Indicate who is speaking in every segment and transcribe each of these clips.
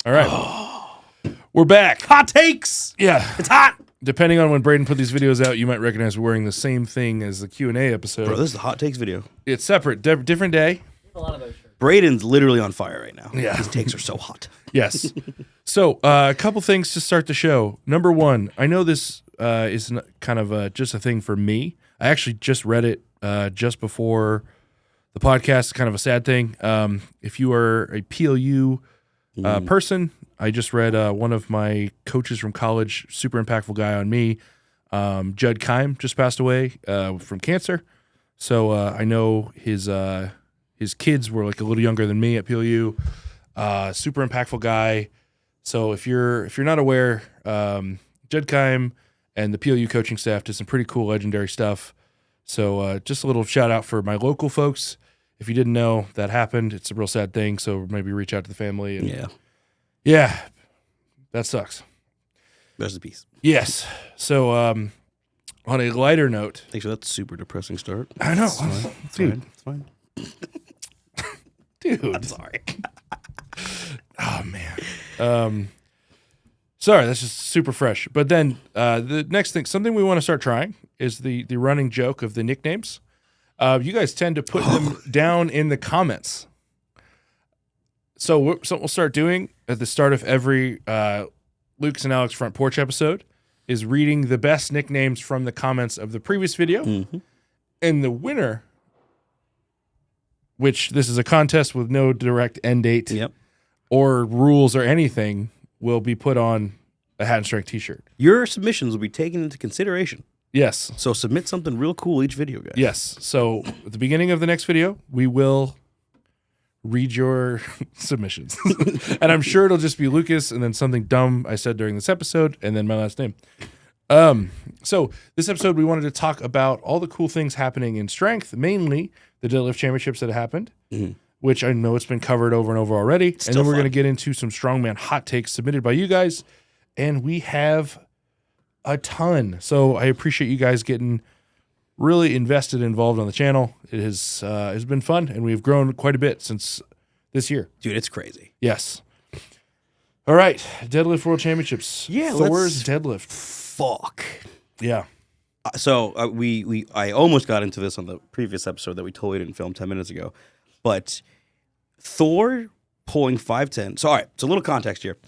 Speaker 1: All right. We're back.
Speaker 2: Hot takes.
Speaker 1: Yeah.
Speaker 2: It's hot.
Speaker 1: Depending on when Braden put these videos out, you might recognize we're wearing the same thing as the Q&A episode.
Speaker 2: Bro, this is the hot takes video.
Speaker 1: It's separate, different day.
Speaker 3: A lot of those shirts.
Speaker 2: Braden's literally on fire right now.
Speaker 1: Yeah.
Speaker 2: His takes are so hot.
Speaker 1: Yes. So a couple things to start the show. Number one, I know this is kind of just a thing for me. I actually just read it just before the podcast. It's kind of a sad thing. If you are a PLU person, I just read one of my coaches from college, super impactful guy on me, Judd Keim, just passed away from cancer. So I know his kids were like a little younger than me at PLU. Super impactful guy. So if you're not aware, Judd Keim and the PLU coaching staff did some pretty cool, legendary stuff. So just a little shout out for my local folks. If you didn't know that happened, it's a real sad thing. So maybe reach out to the family. And yeah, that sucks.
Speaker 2: Rest in peace.
Speaker 1: Yes. So on a lighter note,
Speaker 2: Thanks for that super depressing start.
Speaker 1: I know,
Speaker 2: Dude. It's fine.
Speaker 1: dude.
Speaker 2: I'm sorry.
Speaker 1: Oh man. Sorry, that's just super fresh. But then the next thing, something we want to start trying is the running joke of the nicknames. You guys tend to put them down in the comments. So what we'll start doing at the start of every Lucas and Alex Front Porch episode is reading the best nicknames from the comments of the previous video.
Speaker 2: Mm-hmm.
Speaker 1: And the winner, which this is a contest with no direct end date or rules or anything, will be put on a Hat and Strength t-shirt.
Speaker 2: Your submissions will be taken into consideration.
Speaker 1: Yes.
Speaker 2: So submit something real cool each video, guys.
Speaker 1: Yes. So at the beginning of the next video, we will read your submissions. And I'm sure it'll just be Lucas and then something dumb I said during this episode and then my last name. So this episode, we wanted to talk about all the cool things happening in strength, mainly the Deadlift Championships that happened, which I know it's been covered over and over already. And then we're going to get into some Strongman hot takes submitted by you guys. And we have a ton. So I appreciate you guys getting really invested, involved on the channel. It has been fun, and we've grown quite a bit since this year.
Speaker 2: Dude, it's crazy.
Speaker 1: Yes. All right, Deadlift World Championships.
Speaker 2: Yeah,
Speaker 1: Thor's deadlift.
Speaker 2: Fuck.
Speaker 1: Yeah.
Speaker 2: So I almost got into this on the previous episode that we totally didn't film 10 minutes ago, but Thor pulling 510. So all right, so a little context here.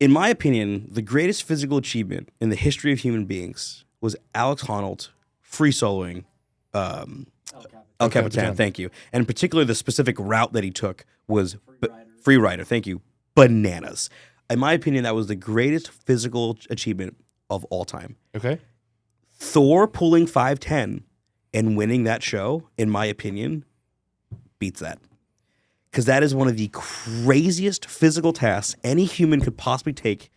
Speaker 2: In my opinion, the greatest physical achievement in the history of human beings was Alex Honnold free soloing El Capitan. Thank you. And in particular, the specific route that he took was free rider. Thank you. Bananas. In my opinion, that was the greatest physical achievement of all time.
Speaker 1: Okay.
Speaker 2: Thor pulling 510 and winning that show, in my opinion, beats that. Because that is one of the craziest physical tasks any human could possibly take,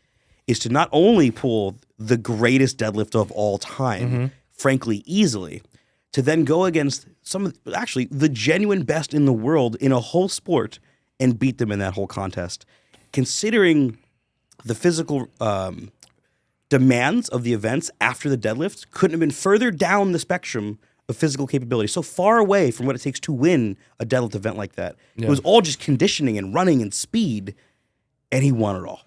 Speaker 2: is to not only pull the greatest deadlift of all time, frankly, easily, to then go against actually the genuine best in the world in a whole sport and beat them in that whole contest. Considering the physical demands of the events after the deadlift, couldn't have been further down the spectrum of physical capability, so far away from what it takes to win a deadlift event like that. Yeah. It was all just conditioning and running and speed, and he won it all.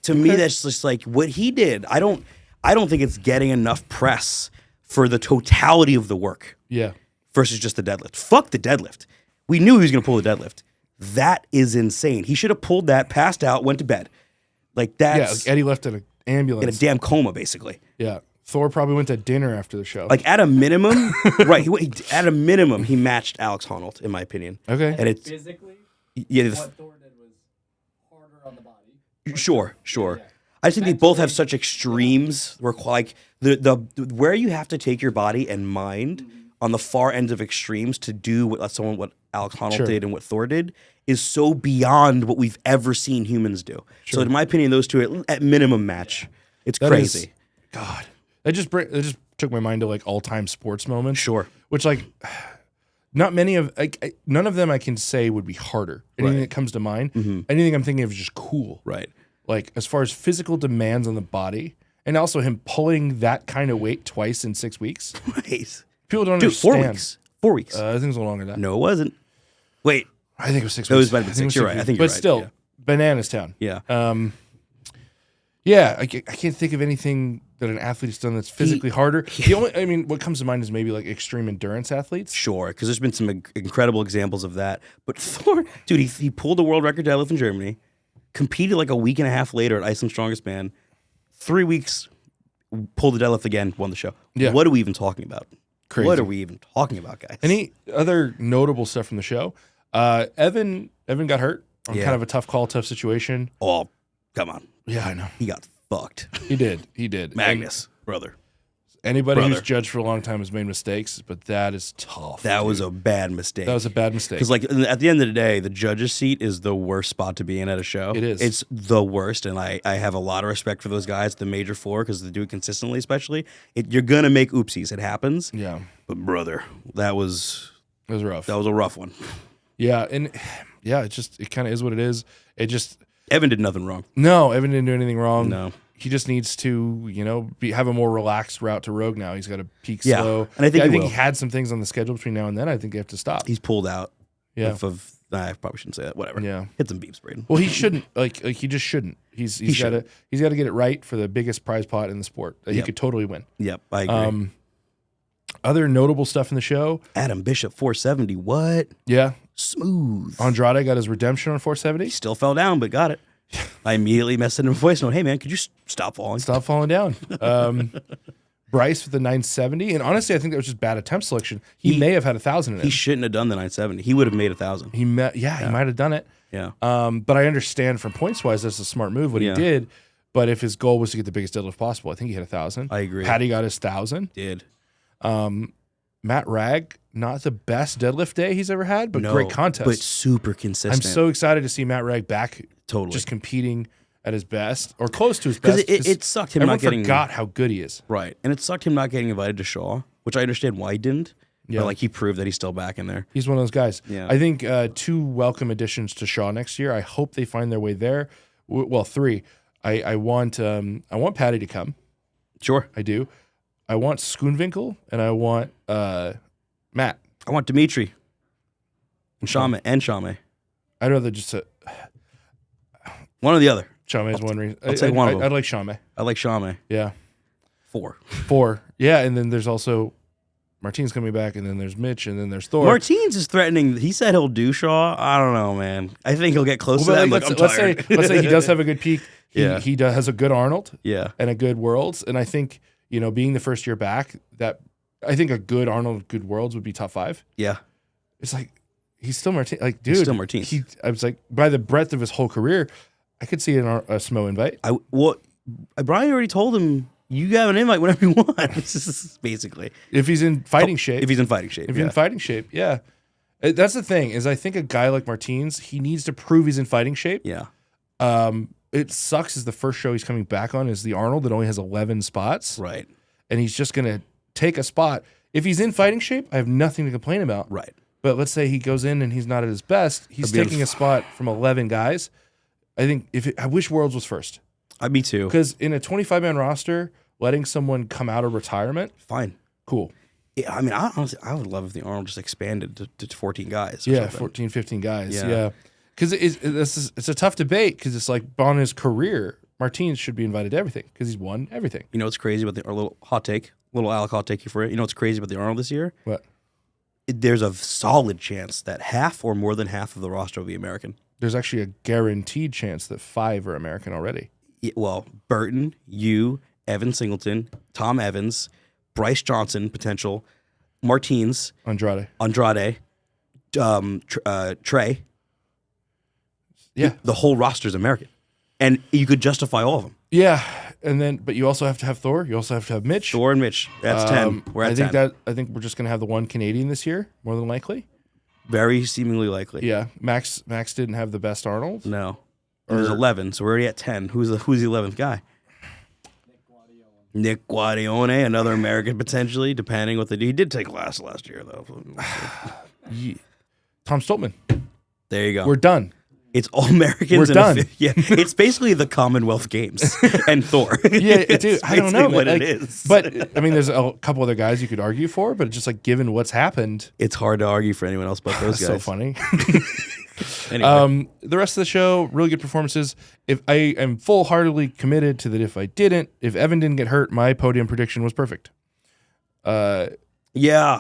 Speaker 2: To me, that's just like what he did. I don't think it's getting enough press for the totality of the work.
Speaker 1: Yeah.
Speaker 2: Versus just the deadlift. Fuck the deadlift. We knew he was going to pull the deadlift. That is insane. He should have pulled that, passed out, went to bed. Like that's...
Speaker 1: Yeah, like Eddie left in an ambulance.
Speaker 2: In a damn coma, basically.
Speaker 1: Yeah. Thor probably went to dinner after the show.
Speaker 2: Like at a minimum, right? At a minimum, he matched Alex Honnold, in my opinion.
Speaker 1: Okay.
Speaker 2: And it's
Speaker 3: physically,
Speaker 2: what
Speaker 3: Thor did was harder on the body.
Speaker 2: Sure. Yeah. I think they both have such extremes where like the where you have to take your body and mind on the far ends of extremes to do what Alex Honnold did and what Thor did is so beyond what we've ever seen humans do. So in my opinion, those two at minimum match. It's crazy.
Speaker 1: God. That just took my mind to like all-time sports moments.
Speaker 2: Sure.
Speaker 1: Which like none of them I can say would be harder. Anything that comes to mind, anything I'm thinking of is just cool.
Speaker 2: Right.
Speaker 1: Like as far as physical demands on the body, and also him pulling that kind of weight twice in 6 weeks.
Speaker 2: Right.
Speaker 1: People don't
Speaker 2: understand.
Speaker 1: understand.
Speaker 2: 4 weeks. 4 weeks.
Speaker 1: I think it was a little longer than that.
Speaker 2: No, it wasn't.
Speaker 1: I think it was 6 weeks.
Speaker 2: It was about 6. You're right. I think you're right.
Speaker 1: But still, Bananas Town.
Speaker 2: Yeah.
Speaker 1: Yeah, I can't think of anything that an athlete's done that's physically harder. What comes to mind is maybe like extreme endurance athletes.
Speaker 2: Sure, because there's been some incredible examples of that. But Thor, dude, he pulled the world record deadlift in Germany, competed like a week and a half later at Iceland's Strongest Man, 3 weeks, pulled the deadlift again, won the show.
Speaker 1: Yeah.
Speaker 2: What are we even talking about?
Speaker 1: Crazy.
Speaker 2: What are we even talking about, guys?
Speaker 1: Any other notable stuff from the show? Evan got hurt on kind of a tough call, tough situation.
Speaker 2: Oh, come on.
Speaker 1: Yeah, I know.
Speaker 2: He got fucked.
Speaker 1: He did.
Speaker 2: Magnus, brother.
Speaker 1: Anybody who's judged for a long time has made mistakes, but that is tough.
Speaker 2: That was a bad mistake.
Speaker 1: That was a bad mistake.
Speaker 2: Because, like, at the end of the day, the judge's seat is the worst spot to be in at a show.
Speaker 1: It is.
Speaker 2: It's the worst, and I have a lot of respect for those guys, the major four, because they do it consistently, especially. You're going to make oopsies. It happens.
Speaker 1: Yeah.
Speaker 2: But, brother, that was
Speaker 1: rough.
Speaker 2: That was a rough one.
Speaker 1: Yeah, and yeah, it kind of is what it is.
Speaker 2: Evan did nothing wrong.
Speaker 1: No, Evan didn't do anything wrong.
Speaker 2: No.
Speaker 1: He just needs to, have a more relaxed route to Rogue now. He's got to peak
Speaker 2: Yeah,
Speaker 1: slow.
Speaker 2: and I think
Speaker 1: he had some things on the schedule between now and then. I think they have to stop.
Speaker 2: He's pulled out.
Speaker 1: Yeah.
Speaker 2: I probably shouldn't say that. Whatever.
Speaker 1: Yeah.
Speaker 2: Hit some beeps, Braden.
Speaker 1: Well, he shouldn't. He just shouldn't. He's got to get it right for the biggest prize pot in the sport that he could totally win.
Speaker 2: Yep, I agree.
Speaker 1: Other notable stuff in the show.
Speaker 2: Adam Bishop 470. What?
Speaker 1: Yeah.
Speaker 2: Smooth.
Speaker 1: Andrade got his redemption on 470.
Speaker 2: He still fell down, but got it. I immediately messaged him a voice note. Hey, man, could you stop falling?
Speaker 1: Stop falling down. Bryce with the 970. And honestly, I think that was just bad attempt selection. He may have had 1,000 in it.
Speaker 2: He shouldn't have done the 970. He would have made 1,000.
Speaker 1: He might have done it.
Speaker 2: Yeah.
Speaker 1: But I understand from points wise, that's a smart move what he did. But if his goal was to get the biggest deadlift possible, I think he hit 1,000.
Speaker 2: I agree.
Speaker 1: Patty got his 1,000.
Speaker 2: Did.
Speaker 1: Matt Ragg, not the best deadlift day he's ever had, but great contest.
Speaker 2: But super consistent.
Speaker 1: I'm so excited to see Matt Ragg back,
Speaker 2: Totally.
Speaker 1: just competing at his best or close to his best.
Speaker 2: Because it sucked him not getting.
Speaker 1: Forgot how good he is.
Speaker 2: Right, and it sucked him not getting invited to Shaw, which I understand why he didn't.
Speaker 1: Yeah.
Speaker 2: But he proved that he's still back in there.
Speaker 1: He's one of those guys.
Speaker 2: Yeah.
Speaker 1: I think 2 welcome additions to Shaw next year. I hope they find their way there. Well, 3. I want Patty to come.
Speaker 2: Sure.
Speaker 1: I do. I want Schoonwinkel and I want Matt.
Speaker 2: I want Dimitri and Shame.
Speaker 1: I'd rather just
Speaker 2: one or the other.
Speaker 1: Shame is one reason.
Speaker 2: I'll take one of them.
Speaker 1: I'd like Shame.
Speaker 2: I like Shame.
Speaker 1: Yeah.
Speaker 2: 4.
Speaker 1: Yeah, and then there's also Martine's coming back, and then there's Mitch, and then there's Thor.
Speaker 2: Martins is threatening. He said he'll do Shaw. I don't know, man. I think he'll get close to that.
Speaker 1: Let's say he does have a good peak. He has a good Arnold.
Speaker 2: Yeah.
Speaker 1: And a good Worlds, and I think being the first year back, that I think a good Arnold, good Worlds would be top 5.
Speaker 2: Yeah.
Speaker 1: It's like he's still Martine. Like, dude,
Speaker 2: He's still Martins.
Speaker 1: I was like, by the breadth of his whole career, I could see a Smo invite.
Speaker 2: Brian already told him you have an invite whenever you want. Basically,
Speaker 1: if he's in fighting shape.
Speaker 2: If he's in fighting shape.
Speaker 1: If he's in fighting shape, yeah. That's the thing is I think a guy like Martins, he needs to prove he's in fighting shape.
Speaker 2: Yeah.
Speaker 1: It sucks is the first show he's coming back on is the Arnold that only has 11 spots.
Speaker 2: Right.
Speaker 1: And he's just going to take a spot. If he's in fighting shape, I have nothing to complain about.
Speaker 2: Right.
Speaker 1: But let's say he goes in and he's not at his best. He's taking a spot from 11 guys. I think I wish Worlds was first.
Speaker 2: Me too.
Speaker 1: Because in a 25-man roster, letting someone come out of retirement,
Speaker 2: fine.
Speaker 1: Cool.
Speaker 2: Yeah, I mean, honestly, I would love if the Arnold just expanded to 14 guys.
Speaker 1: Yeah,
Speaker 2: something.
Speaker 1: 14, 15 guys.
Speaker 2: Yeah.
Speaker 1: Yeah. Because it's a tough debate because it's like on his career, Martins should be invited to everything because he's won everything.
Speaker 2: You know what's crazy about our little hot take? Little Alec hot take here for it. You know what's crazy about the Arnold this year?
Speaker 1: What?
Speaker 2: There's a solid chance that half or more than half of the roster will be American.
Speaker 1: There's actually a guaranteed chance that 5 are American already.
Speaker 2: Well, Burton, you, Evan Singleton, Tom Evans, Bryce Johnson, potential, Martins,
Speaker 1: Andrade,
Speaker 2: Trey.
Speaker 1: Yeah.
Speaker 2: The whole roster's American. And you could justify all of them.
Speaker 1: Yeah. But you also have to have Thor. You also have to have Mitch.
Speaker 2: Thor and Mitch. That's 10. We're at 10.
Speaker 1: I think we're just going to have the one Canadian this year, more than likely.
Speaker 2: Very seemingly likely.
Speaker 1: Yeah. Max didn't have the best Arnold.
Speaker 2: No. There's 11, so we're already at 10. Who's the 11th guy? Nick Guadione, another American potentially, depending what they do. He did take last year, though.
Speaker 1: Tom Stoltman.
Speaker 2: There you go.
Speaker 1: We're done.
Speaker 2: It's all Americans.
Speaker 1: We're done.
Speaker 2: Yeah, it's basically the Commonwealth Games and Thor.
Speaker 1: Yeah, dude, I don't know
Speaker 2: what it is.
Speaker 1: But I mean, there's a couple other guys you could argue for, but just like given what's happened,
Speaker 2: it's hard to argue for anyone else but those guys.
Speaker 1: So funny.
Speaker 2: Anyway.
Speaker 1: The rest of the show, really good performances. If I am full-heartedly committed to that, if Evan didn't get hurt, my podium prediction was perfect.
Speaker 2: Yeah.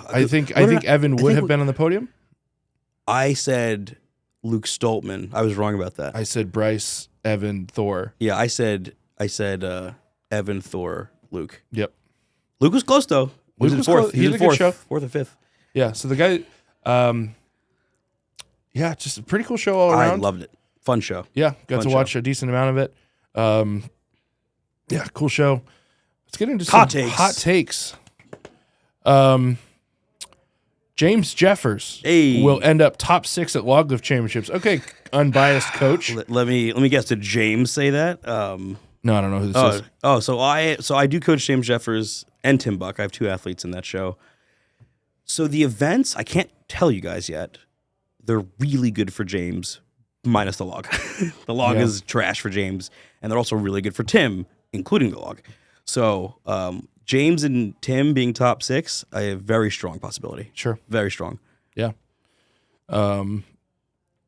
Speaker 1: I think Evan would have been on the podium.
Speaker 2: I said Luke Stoltman. I was wrong about that.
Speaker 1: I said Bryce, Evan, Thor.
Speaker 2: Yeah, I said Evan, Thor, Luke.
Speaker 1: Yep.
Speaker 2: Luke was close though.
Speaker 1: Luke was close. He had a good show.
Speaker 2: Fourth or fifth.
Speaker 1: Yeah. So the guy, yeah, just a pretty cool show all around.
Speaker 2: I loved it. Fun show.
Speaker 1: Yeah, got
Speaker 2: Fun
Speaker 1: to watch
Speaker 2: show.
Speaker 1: a decent amount of it. Yeah, cool show. Let's get into some hot takes. James Jeffers will end up top 6 at log lift championships. Okay, unbiased coach.
Speaker 2: Let me guess. Did James say that?
Speaker 1: No, I don't know who this is.
Speaker 2: So I do coach James Jeffers and Tim Buck. I have 2 athletes in that show. So the events, I can't tell you guys yet. They're really good for James, minus the log. The log is trash for James, and they're also really good for Tim, including the log. So James and Tim being top 6, I have very strong possibility.
Speaker 1: Sure.
Speaker 2: Very strong.
Speaker 1: Yeah.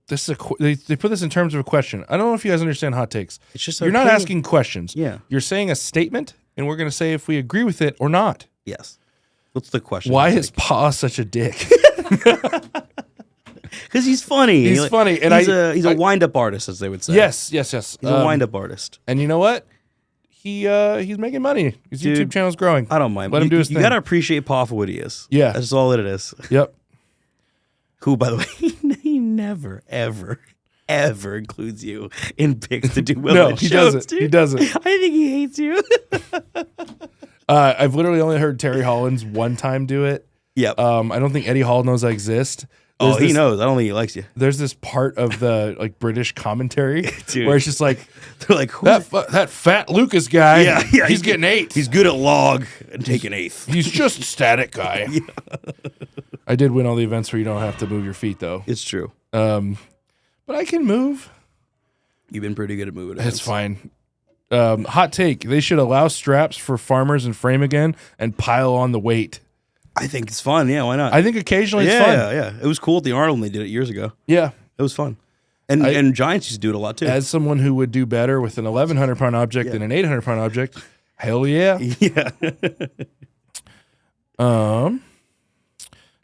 Speaker 1: This is they put this in terms of a question. I don't know if you guys understand hot takes.
Speaker 2: It's just
Speaker 1: you're not asking questions.
Speaker 2: Yeah.
Speaker 1: You're saying a statement, and we're going to say if we agree with it or not.
Speaker 2: Yes. What's the question?
Speaker 1: Why is Pa such a dick?
Speaker 2: Because he's funny.
Speaker 1: He's funny, and
Speaker 2: he's a wind-up artist, as they would say.
Speaker 1: Yes.
Speaker 2: He's a wind-up artist.
Speaker 1: And you know what? He's making money. His YouTube channel's growing.
Speaker 2: I don't mind.
Speaker 1: Let him do his thing.
Speaker 2: You gotta appreciate Pa for what he is.
Speaker 1: Yeah.
Speaker 2: That's all it is.
Speaker 1: Yep.
Speaker 2: Who, by the way, he never, ever includes you in picks to do well.
Speaker 1: No,
Speaker 2: at
Speaker 1: he
Speaker 2: shows,
Speaker 1: doesn't.
Speaker 2: dude.
Speaker 1: He doesn't.
Speaker 2: I think he hates you.
Speaker 1: I've literally only heard Terry Hollins one time do it.
Speaker 2: Yep.
Speaker 1: I don't think Eddie Hall knows I exist.
Speaker 2: He knows. I don't think he likes you.
Speaker 1: There's this part of the British commentary
Speaker 2: Dude.
Speaker 1: where it's just like
Speaker 2: They're like,
Speaker 1: that fat Lucas guy.
Speaker 2: Yeah,
Speaker 1: he's getting 8th.
Speaker 2: He's good at log and taking 8th.
Speaker 1: He's just a static guy. I did win all the events where you don't have to move your feet though.
Speaker 2: It's true.
Speaker 1: But I can move.
Speaker 2: You've been pretty good at moving.
Speaker 1: It's fine. Hot take: they should allow straps for farmers and frame again and pile on the weight.
Speaker 2: I think it's fun. Yeah, why not?
Speaker 1: I think occasionally it's fun.
Speaker 2: Yeah. It was cool at the Arnold when they did it years ago.
Speaker 1: Yeah.
Speaker 2: It was fun. And Giants used to do it a lot too.
Speaker 1: As someone who would do better with an 1,100-pound object than an 800-pound object, hell yeah.
Speaker 2: Yeah.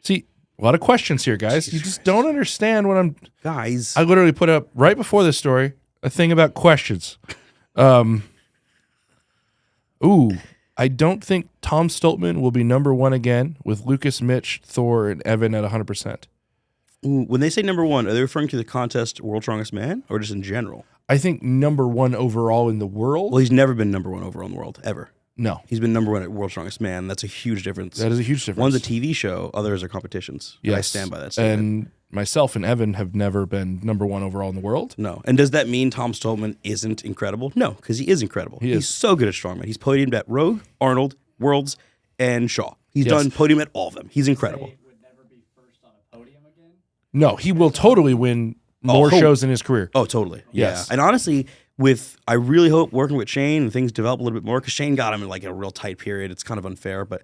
Speaker 1: See, a lot of questions here, guys. You just don't understand what I'm.
Speaker 2: Guys.
Speaker 1: I literally put up right before this story a thing about questions. I don't think Tom Stoltman will be number 1 again with Lucas, Mitch, Thor, and Evan at 100%.
Speaker 2: When they say number 1, are they referring to the contest World's Strongest Man or just in general?
Speaker 1: I think number 1 overall in the world.
Speaker 2: Well, he's never been number 1 overall in the world, ever.
Speaker 1: No.
Speaker 2: He's been number 1 at World's Strongest Man. That's a huge difference.
Speaker 1: That is a huge difference.
Speaker 2: One's a TV show, others are competitions.
Speaker 1: Yes.
Speaker 2: I stand by that statement.
Speaker 1: And myself and Evan have never been number 1 overall in the world.
Speaker 2: No. And does that mean Tom Stoltman isn't incredible? No, because he is incredible. He's so good at strongman. He's podiumed at Rogue, Arnold, Worlds, and Shaw. He's done podium at all of them. He's incredible.
Speaker 3: Would never be first on a podium again.
Speaker 1: No, he will totally win more shows in his career.
Speaker 2: Oh, totally. Yeah.
Speaker 1: Yes.
Speaker 2: And honestly, I really hope working with Shane and things develop a little bit more because Shane got him in like a real tight period. It's kind of unfair, but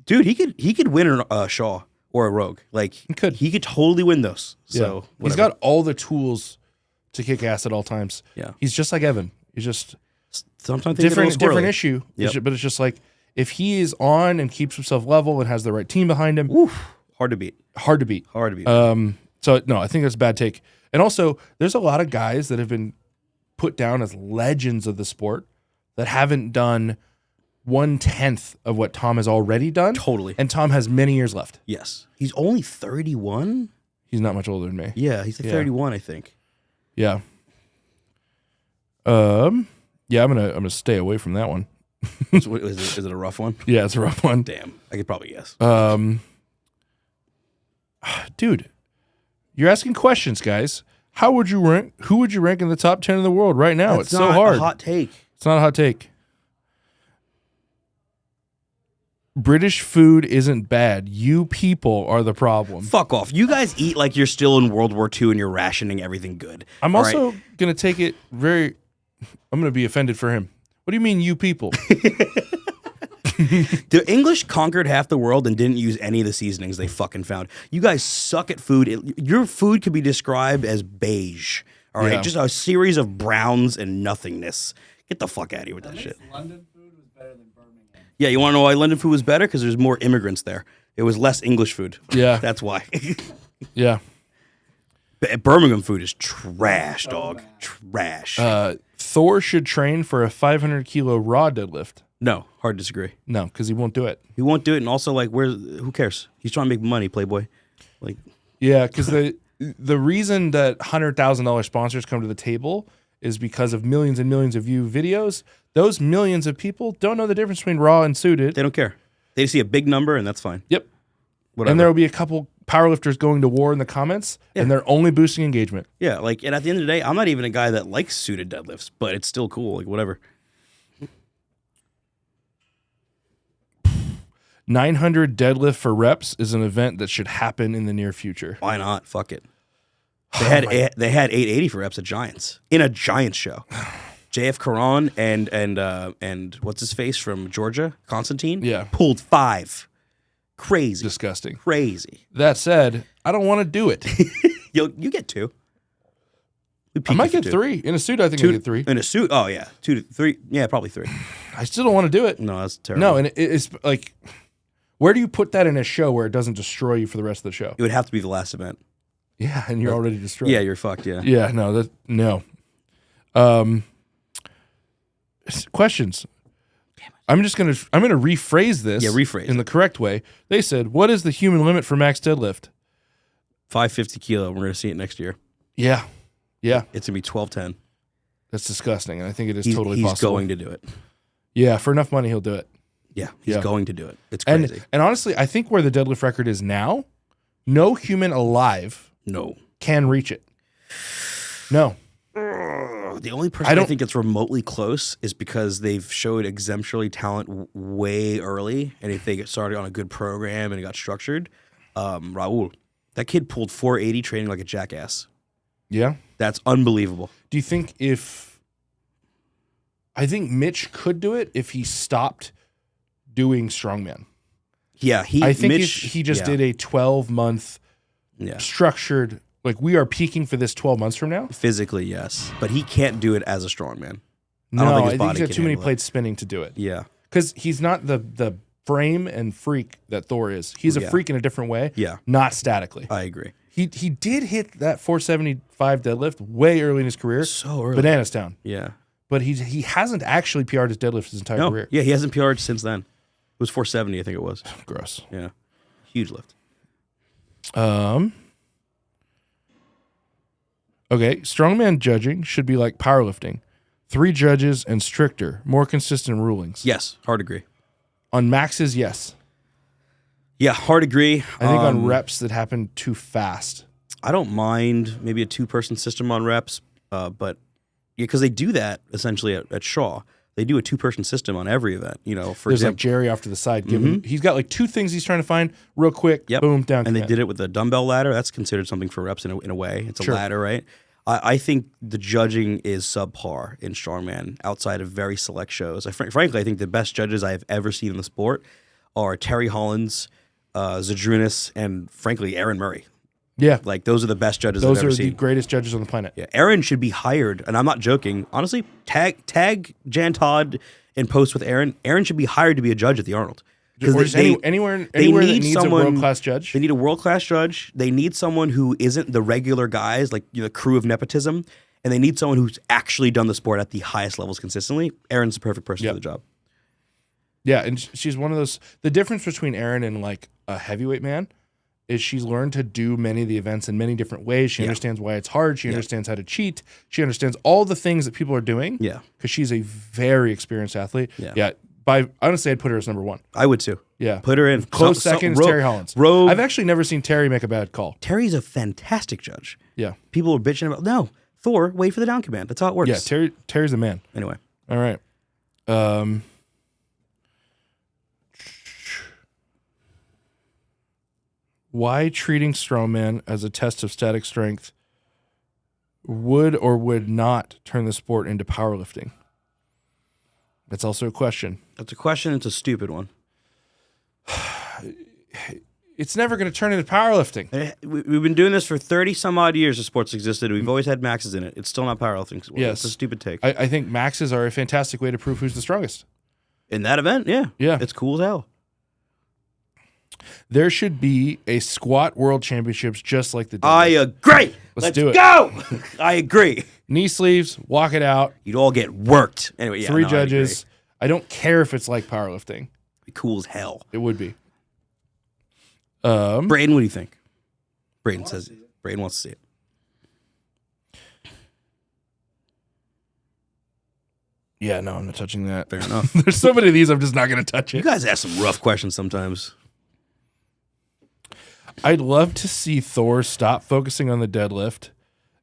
Speaker 2: dude, he could win a Shaw or a Rogue. Like he could totally win those. So
Speaker 1: he's got all the tools to kick ass at all times.
Speaker 2: Yeah.
Speaker 1: He's just like Evan. He's just
Speaker 2: sometimes things
Speaker 1: different issue.
Speaker 2: Yep.
Speaker 1: But it's just like if he is on and keeps himself level and has the right team behind him,
Speaker 2: hard to beat.
Speaker 1: So no, I think that's a bad take. And also, there's a lot of guys that have been put down as legends of the sport that haven't done 1/10 of what Tom has already done.
Speaker 2: Totally.
Speaker 1: And Tom has many years left.
Speaker 2: Yes. He's only 31?
Speaker 1: He's not much older than me.
Speaker 2: Yeah, he's 31, I think.
Speaker 1: Yeah. I'm gonna stay away from that one.
Speaker 2: Is it a rough one?
Speaker 1: Yeah, it's a rough one.
Speaker 2: Damn. I could probably guess.
Speaker 1: Dude, you're asking questions, guys. How would you rank? Who would you rank in the top 10 in the world right now?
Speaker 2: That's
Speaker 1: it's so hard.
Speaker 2: A hot take.
Speaker 1: It's not a hot take. British food isn't bad. You people are the problem.
Speaker 2: Fuck off. You guys eat like you're still in World War II and you're rationing everything good.
Speaker 1: I'm also going to take it I'm going to be offended for him. What do you mean, you people?
Speaker 2: The English conquered half the world and didn't use any of the seasonings they fucking found. You guys suck at food. Your food could be described as beige. All right,
Speaker 1: Yeah.
Speaker 2: just a series of browns and nothingness. Get the fuck out of here with that shit.
Speaker 3: London food was better than Birmingham.
Speaker 2: Yeah, you want to know why London food was better? Because there's more immigrants there. It was less English food.
Speaker 1: Yeah.
Speaker 2: That's why.
Speaker 1: Yeah.
Speaker 2: Birmingham food is trash, dog. Trash.
Speaker 1: Thor should train for a 500-kilo raw deadlift.
Speaker 2: No, hard disagree.
Speaker 1: No, because he won't do it.
Speaker 2: He won't do it, and also, like, who cares? He's trying to make money, Playboy. Like,
Speaker 1: Yeah, because the reason that $100,000 sponsors come to the table is because of millions and millions of view videos. Those millions of people don't know the difference between raw and suited.
Speaker 2: they don't care. They see a big number, and that's fine.
Speaker 1: Yep.
Speaker 2: Whatever.
Speaker 1: And there will be a couple powerlifters going to war in the comments, and they're only boosting engagement.
Speaker 2: Yeah, like, and at the end of the day, I'm not even a guy that likes suited deadlifts, but it's still cool. Like, whatever.
Speaker 1: 900 deadlift for reps is an event that should happen in the near future.
Speaker 2: Why not? Fuck it. They had 880 for reps at Giants in a Giants show. JF Karan and what's his face from Georgia, Constantine,
Speaker 1: Yeah.
Speaker 2: pulled 5. Crazy,
Speaker 1: Disgusting.
Speaker 2: crazy.
Speaker 1: That said, I don't want to do it.
Speaker 2: You get 2.
Speaker 1: I might get 3. In a suit, I think I get 3.
Speaker 2: In a suit. Oh yeah, 2 to 3. Yeah, probably 3.
Speaker 1: I still don't want to do it.
Speaker 2: No, that's terrible.
Speaker 1: No, and it's like, where do you put that in a show where it doesn't destroy you for the rest of the show?
Speaker 2: It would have to be the last event.
Speaker 1: Yeah, and you're already destroyed.
Speaker 2: Yeah, you're fucked. Yeah.
Speaker 1: Yeah, no. Questions. I'm gonna rephrase this.
Speaker 2: Yeah, rephrase
Speaker 1: in the correct way. They said, "What is the human limit for max deadlift?"
Speaker 2: 550 kilo. We're gonna see it next year.
Speaker 1: Yeah,
Speaker 2: It's gonna be 1210.
Speaker 1: that's disgusting, and I think it is
Speaker 2: He's
Speaker 1: totally possible.
Speaker 2: going to do it.
Speaker 1: Yeah, for enough money, he'll do it.
Speaker 2: Yeah, he's
Speaker 1: Yeah.
Speaker 2: going to do it. It's crazy.
Speaker 1: And honestly, I think where the deadlift record is now, no human alive
Speaker 2: No.
Speaker 1: can reach it. No.
Speaker 2: The only person I think it's remotely close is because they've showed exemplary talent way early, and if they get started on a good program and it got structured, Raul, that kid pulled 480 training like a jackass.
Speaker 1: Yeah.
Speaker 2: That's unbelievable.
Speaker 1: Do you think I think Mitch could do it if he stopped doing strongman.
Speaker 2: Yeah,
Speaker 1: I think
Speaker 2: Mitch,
Speaker 1: if he just did a 12-month structured, like we are peaking for this 12 months from now.
Speaker 2: Physically, yes, but he can't do it as a strongman.
Speaker 1: No, I think he's got
Speaker 2: can
Speaker 1: too many
Speaker 2: handle
Speaker 1: plates spinning to do it.
Speaker 2: Yeah,
Speaker 1: because he's not the frame and freak that Thor is. He's a freak in a different way.
Speaker 2: Yeah,
Speaker 1: not statically.
Speaker 2: I agree.
Speaker 1: He did hit that 475 deadlift way early in his career.
Speaker 2: So early.
Speaker 1: Bananas town.
Speaker 2: Yeah.
Speaker 1: But he hasn't actually PR'd his deadlift his entire career.
Speaker 2: Yeah, he hasn't PR'd since then. It was 470, I think it was.
Speaker 1: Gross.
Speaker 2: Yeah. Huge lift.
Speaker 1: Okay, strongman judging should be like powerlifting. 3 judges and stricter, more consistent rulings.
Speaker 2: Yes, hard agree.
Speaker 1: On maxes, yes.
Speaker 2: Yeah, hard agree.
Speaker 1: I think on reps that happen too fast.
Speaker 2: I don't mind maybe a 2-person system on reps, but because they do that essentially at Shaw. They do a 2-person system on every event. You know, for
Speaker 1: There's
Speaker 2: example,
Speaker 1: like Jerry off to the side. He's got like 2 things he's trying to find real quick.
Speaker 2: Yep.
Speaker 1: Boom, down.
Speaker 2: And they did it with the dumbbell ladder. That's considered something for reps in a way. It's a
Speaker 1: Sure.
Speaker 2: ladder, right? I think the judging is subpar in strongman outside of very select shows. Frankly, I think the best judges I have ever seen in the sport are Terry Hollins, Zadrunas, and frankly, Aaron Murray.
Speaker 1: Yeah.
Speaker 2: Like, those are the best judges
Speaker 1: Those
Speaker 2: I've ever
Speaker 1: are
Speaker 2: seen.
Speaker 1: the greatest judges on the planet.
Speaker 2: Yeah, Aaron should be hired, and I'm not joking. Honestly, tag Jan Todd and post with Aaron. Aaron should be hired to be a judge at the Arnold.
Speaker 1: Or just anywhere that needs a world-class judge.
Speaker 2: They need a world-class judge. They need someone who isn't the regular guys, like the crew of nepotism, and they need someone who's actually done the sport at the highest levels consistently. Aaron's the perfect person for the job.
Speaker 1: Yeah, and she's one of those. The difference between Aaron and like a heavyweight man is she's learned to do many of the events in many different ways. She understands why it's hard. She understands how to cheat. She understands all the things that people are doing.
Speaker 2: Yeah,
Speaker 1: because she's a very experienced athlete.
Speaker 2: Yeah.
Speaker 1: Honestly, I'd put her as number 1.
Speaker 2: I would too.
Speaker 1: Yeah,
Speaker 2: put her in
Speaker 1: close second is Terry Hollins. I've actually never seen Terry make a bad call.
Speaker 2: Terry's a fantastic judge.
Speaker 1: Yeah,
Speaker 2: people are bitching about Thor. Wait for the down command. That's how it works.
Speaker 1: Yeah, Terry's the man.
Speaker 2: Anyway,
Speaker 1: all right. Why treating strongman as a test of static strength would or would not turn the sport into powerlifting? That's also a question.
Speaker 2: That's a question. It's a stupid one.
Speaker 1: It's never going to turn into powerlifting.
Speaker 2: We've been doing this for 30 some odd years as sports existed. We've always had maxes in it. It's still not powerlifting.
Speaker 1: Yes.
Speaker 2: It's a stupid take.
Speaker 1: I think maxes are a fantastic way to prove who's the strongest.
Speaker 2: In that event, yeah.
Speaker 1: Yeah.
Speaker 2: It's cool as hell.
Speaker 1: There should be a squat world championships just like the deadlift.
Speaker 2: I agree.
Speaker 1: Let's do it.
Speaker 2: Go. I agree.
Speaker 1: Knee sleeves, walk it out.
Speaker 2: You'd all get worked. Anyway, yeah.
Speaker 1: 3
Speaker 2: no,
Speaker 1: judges. I don't care if it's like powerlifting.
Speaker 2: Be cool as hell.
Speaker 1: It would be.
Speaker 2: Braden, what do you think? Braden says Braden wants to see it.
Speaker 1: Yeah, no, I'm not touching that.
Speaker 2: Fair enough.
Speaker 1: There's so many of these, I'm just not going to touch
Speaker 2: You
Speaker 1: it.
Speaker 2: guys ask some rough questions sometimes.
Speaker 1: I'd love to see Thor stop focusing on the deadlift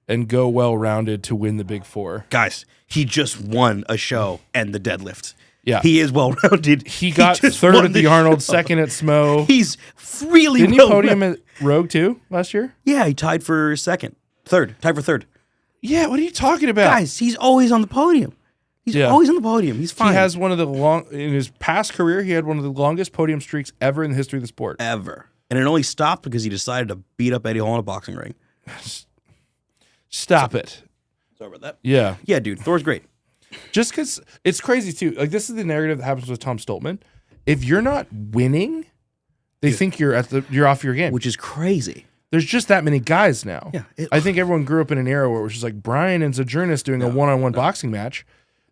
Speaker 1: and go well-rounded to win the Big Four.
Speaker 2: Guys, he just won a show and the deadlift.
Speaker 1: Yeah.
Speaker 2: He is well-rounded.
Speaker 1: He got
Speaker 2: just
Speaker 1: third
Speaker 2: won
Speaker 1: at the
Speaker 2: show.
Speaker 1: Arnold, second at Smo.
Speaker 2: He's really
Speaker 1: Didn't he
Speaker 2: well-rounded.
Speaker 1: podium at Rogue too last year?
Speaker 2: Yeah, he tied for third. Tied for third.
Speaker 1: Yeah, what are you talking about?
Speaker 2: Guys, he's always on the podium. He's
Speaker 1: Yeah.
Speaker 2: always on the podium. He's fine.
Speaker 1: He has one of the in his past career, he had one of the longest podium streaks ever in the history of the sport.
Speaker 2: Ever. And it only stopped because he decided to beat up Eddie Hall in a boxing ring.
Speaker 1: Stop it.
Speaker 2: Sorry about that.
Speaker 1: Yeah.
Speaker 2: Yeah, dude, Thor's great.
Speaker 1: Just because it's crazy too. Like, this is the narrative that happens with Tom Stoltman. If you're not winning, they think you're off your game.
Speaker 2: Which is crazy.
Speaker 1: There's just that many guys now.
Speaker 2: Yeah,
Speaker 1: I think everyone grew up in an era where it was just like Brian and Zajernis doing a one-on-one boxing match.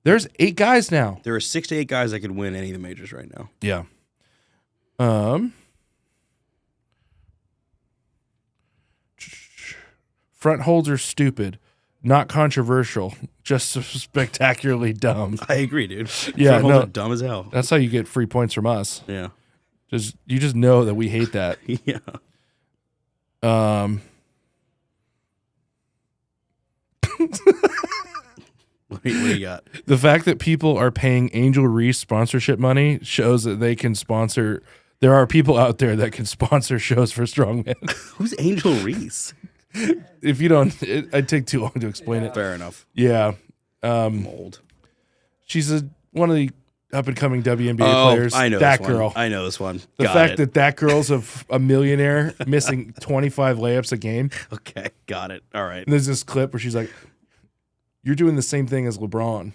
Speaker 1: There's 8 guys now.
Speaker 2: There are 6 to 8 guys that could win any of the majors right now.
Speaker 1: Yeah. Front holds are stupid, not controversial, just spectacularly dumb.
Speaker 2: I agree, dude.
Speaker 1: Yeah,
Speaker 2: Front holds
Speaker 1: no.
Speaker 2: are dumb as hell.
Speaker 1: That's how you get free points from us.
Speaker 2: Yeah.
Speaker 1: You just know that we hate that.
Speaker 2: Yeah. What do you got?
Speaker 1: The fact that people are paying Angel Reese sponsorship money shows that they can sponsor. There are people out there that can sponsor shows for Strongman.
Speaker 2: Who's Angel Reese?
Speaker 1: If you don't, I'd take too long to explain it.
Speaker 2: Fair enough.
Speaker 1: Yeah.
Speaker 2: Mold.
Speaker 1: She's one of the up-and-coming WNBA players.
Speaker 2: I know
Speaker 1: that
Speaker 2: this
Speaker 1: girl.
Speaker 2: one. I know this one.
Speaker 1: The
Speaker 2: Got
Speaker 1: fact
Speaker 2: it.
Speaker 1: that girl's a millionaire missing 25 layups a game.
Speaker 2: Okay, got it. All right.
Speaker 1: And there's this clip where she's like, "You're doing the same thing as LeBron."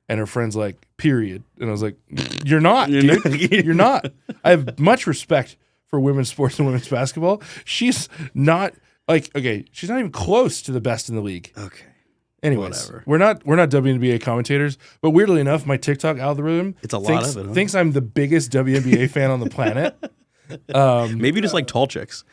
Speaker 1: And her friend's like, "Period." And I was like, "You're not, dude. You're not." I have much respect for women's sports and women's basketball. She's not she's not even close to the best in the league.
Speaker 2: Okay.
Speaker 1: Anyways,
Speaker 2: Whatever.
Speaker 1: we're not WNBA commentators, but weirdly enough, my TikTok algorithm
Speaker 2: It's a lot of it, huh?
Speaker 1: thinks I'm the biggest WNBA fan on the planet.
Speaker 2: Maybe just like tall chicks.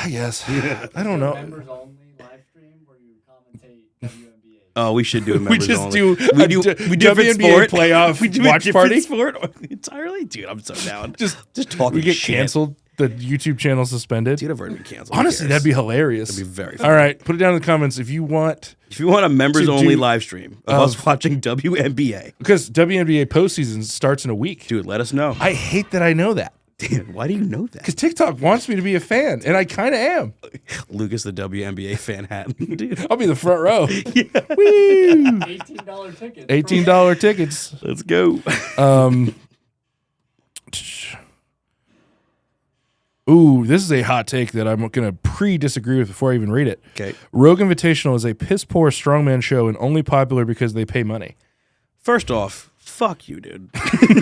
Speaker 1: Yes, I don't know.
Speaker 3: Members only live stream where you commentate WNBA.
Speaker 2: Oh, we should do a
Speaker 1: We
Speaker 2: members
Speaker 1: just
Speaker 2: only.
Speaker 1: do
Speaker 2: we
Speaker 1: a
Speaker 2: do
Speaker 1: d-
Speaker 2: we different
Speaker 1: WNBA
Speaker 2: sport
Speaker 1: playoff
Speaker 2: we do
Speaker 1: watch
Speaker 2: a different
Speaker 1: party?
Speaker 2: sport entirely, dude. I'm so down.
Speaker 1: Just
Speaker 2: talking.
Speaker 1: We get
Speaker 2: shit.
Speaker 1: canceled. The YouTube channel suspended.
Speaker 2: Dude, I've already been canceled. Who
Speaker 1: Honestly,
Speaker 2: cares?
Speaker 1: that'd be hilarious.
Speaker 2: That'd be very
Speaker 1: All
Speaker 2: funny.
Speaker 1: right, put it down in the comments if you want,
Speaker 2: If you want a members
Speaker 1: To
Speaker 2: only
Speaker 1: do-
Speaker 2: live stream of us watching WNBA,
Speaker 1: because WNBA postseason starts in a week.
Speaker 2: dude, let us know.
Speaker 1: I hate that I know that
Speaker 2: Dude, why do you know that?
Speaker 1: because TikTok wants me to be a fan, and I kind of am.
Speaker 2: Lucas, the WNBA fan hat, dude.
Speaker 1: I'll be the front row. Woo!
Speaker 3: $18 tickets.
Speaker 1: $18 tickets.
Speaker 2: Let's go.
Speaker 1: Ooh, this is a hot take that I'm going to pre-disagree with before I even read it.
Speaker 2: Okay.
Speaker 1: Rogue Invitational is a piss-poor strongman show and only popular because they pay money.
Speaker 2: First off, fuck you, dude.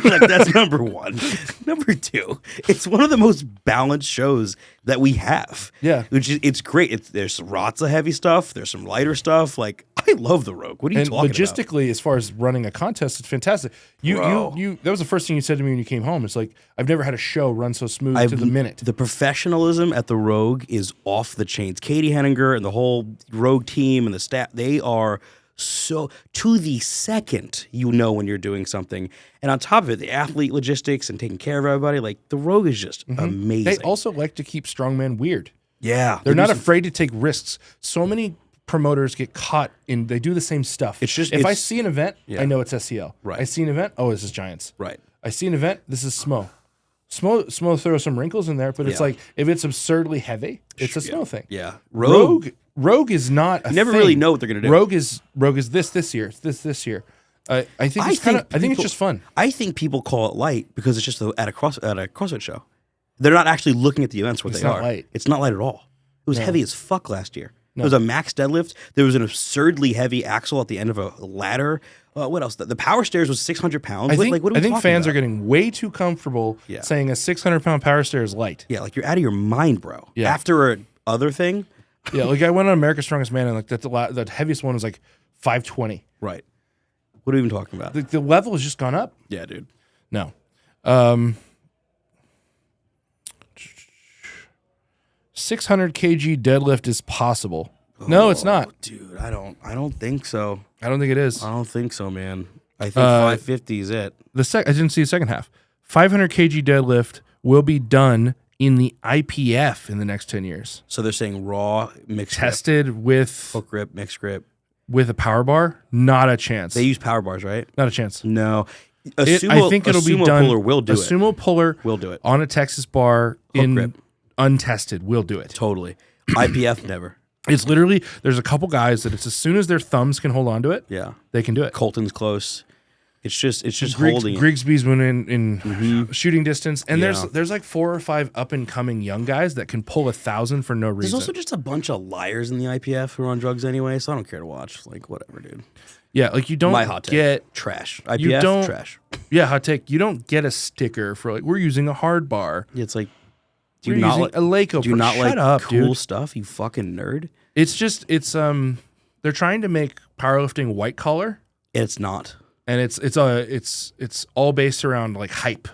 Speaker 2: That's number one. Number two, it's one of the most balanced shows that we have.
Speaker 1: Yeah.
Speaker 2: It's great. There's some lots of heavy stuff. There's some lighter stuff. Like, I love the Rogue. What are you
Speaker 1: And
Speaker 2: talking
Speaker 1: logistically, as far as running a contest, it's fantastic.
Speaker 2: Bro.
Speaker 1: You that was the first thing you said to me when you came home. It's like, I've never had a show run so smooth
Speaker 2: about?
Speaker 1: to the minute.
Speaker 2: The professionalism at the Rogue is off the chains. Katie Henninger and the whole Rogue team and the staff, they are so to the second you know when you're doing something. And on top of it, the athlete logistics and taking care of everybody, like the Rogue is just amazing.
Speaker 1: They also like to keep strongman weird.
Speaker 2: yeah.
Speaker 1: They're
Speaker 2: they do
Speaker 1: not
Speaker 2: some-
Speaker 1: afraid to take risks. So many promoters get caught in, they do the same stuff.
Speaker 2: It's just-
Speaker 1: if I
Speaker 2: it's-
Speaker 1: see an event,
Speaker 2: Yeah.
Speaker 1: I know it's SEL.
Speaker 2: Right.
Speaker 1: I see an event, oh, this is Giants.
Speaker 2: Right.
Speaker 1: I see an event, this is Smo. Smo throws some wrinkles in there, but it's
Speaker 2: Yeah.
Speaker 1: like, if it's absurdly heavy, it's a Smo thing.
Speaker 2: Yeah.
Speaker 1: Rogue is not a
Speaker 2: You never
Speaker 1: thing.
Speaker 2: really know what they're gonna do.
Speaker 1: Rogue is this year. It's this year. I think
Speaker 2: I
Speaker 1: it's kind of.
Speaker 2: think
Speaker 1: I think it's
Speaker 2: people-
Speaker 1: just fun.
Speaker 2: I think people call it light because it's just at a CrossFit show. They're not actually looking at the events what
Speaker 1: It's
Speaker 2: they
Speaker 1: not
Speaker 2: are.
Speaker 1: light.
Speaker 2: It's not light at all. It was
Speaker 1: No.
Speaker 2: heavy as fuck last year.
Speaker 1: No.
Speaker 2: There was a max deadlift. There was an absurdly heavy axle at the end of a ladder. What else? The power stairs was 600 pounds.
Speaker 1: I think.
Speaker 2: Like, what are we
Speaker 1: I think
Speaker 2: talking
Speaker 1: fans
Speaker 2: about?
Speaker 1: are getting way too comfortable
Speaker 2: Yeah.
Speaker 1: saying a 600-pound power stair is light.
Speaker 2: Yeah, like you're out of your mind, bro.
Speaker 1: Yeah.
Speaker 2: After a other thing.
Speaker 1: Yeah, like I went on America's Strongest Man, and like the heaviest one was like 520.
Speaker 2: Right. What are we even talking about?
Speaker 1: The level has just gone up.
Speaker 2: Yeah, dude.
Speaker 1: No. 600 kg deadlift is possible. No, it's not.
Speaker 2: Dude, I don't think so.
Speaker 1: I don't think it is.
Speaker 2: I don't think so, man. I think 550 is it.
Speaker 1: I didn't see the second half. 500 kg deadlift will be done in the IPF in the next 10 years.
Speaker 2: So they're saying raw, mixed grip,
Speaker 1: Tested with
Speaker 2: hook grip, mixed grip.
Speaker 1: a power bar, not a chance.
Speaker 2: They use power bars, right?
Speaker 1: Not a chance.
Speaker 2: No. A
Speaker 1: I think it'll be
Speaker 2: sumo
Speaker 1: done.
Speaker 2: puller will do
Speaker 1: a
Speaker 2: it.
Speaker 1: sumo puller
Speaker 2: Will do it.
Speaker 1: on a Texas bar
Speaker 2: grip.
Speaker 1: untested will do it.
Speaker 2: Totally. IPF never.
Speaker 1: It's literally there's a couple guys that it's as soon as their thumbs can hold on to it,
Speaker 2: Yeah.
Speaker 1: they can do it.
Speaker 2: Colton's close. It's just holding it.
Speaker 1: Grigsby's been in shooting distance, and
Speaker 2: Yeah.
Speaker 1: there's like 4 or 5 up and coming young guys that can pull 1,000 for no
Speaker 2: There's
Speaker 1: reason.
Speaker 2: also just a bunch of liars in the IPF who are on drugs anyway, so I don't care to watch. Like, whatever, dude.
Speaker 1: Yeah, like you don't
Speaker 2: My hot take.
Speaker 1: get
Speaker 2: Trash. IPF,
Speaker 1: don't-
Speaker 2: trash.
Speaker 1: hot take. You don't get a sticker for like we're using a hard bar.
Speaker 2: Yeah, it's like, do
Speaker 1: We're
Speaker 2: you not
Speaker 1: using
Speaker 2: like,
Speaker 1: a Laco.
Speaker 2: do you not
Speaker 1: Shut
Speaker 2: like
Speaker 1: up,
Speaker 2: cool
Speaker 1: dude.
Speaker 2: stuff, you fucking nerd?
Speaker 1: It's they're trying to make powerlifting white collar.
Speaker 2: It's not.
Speaker 1: And it's all based around like hype.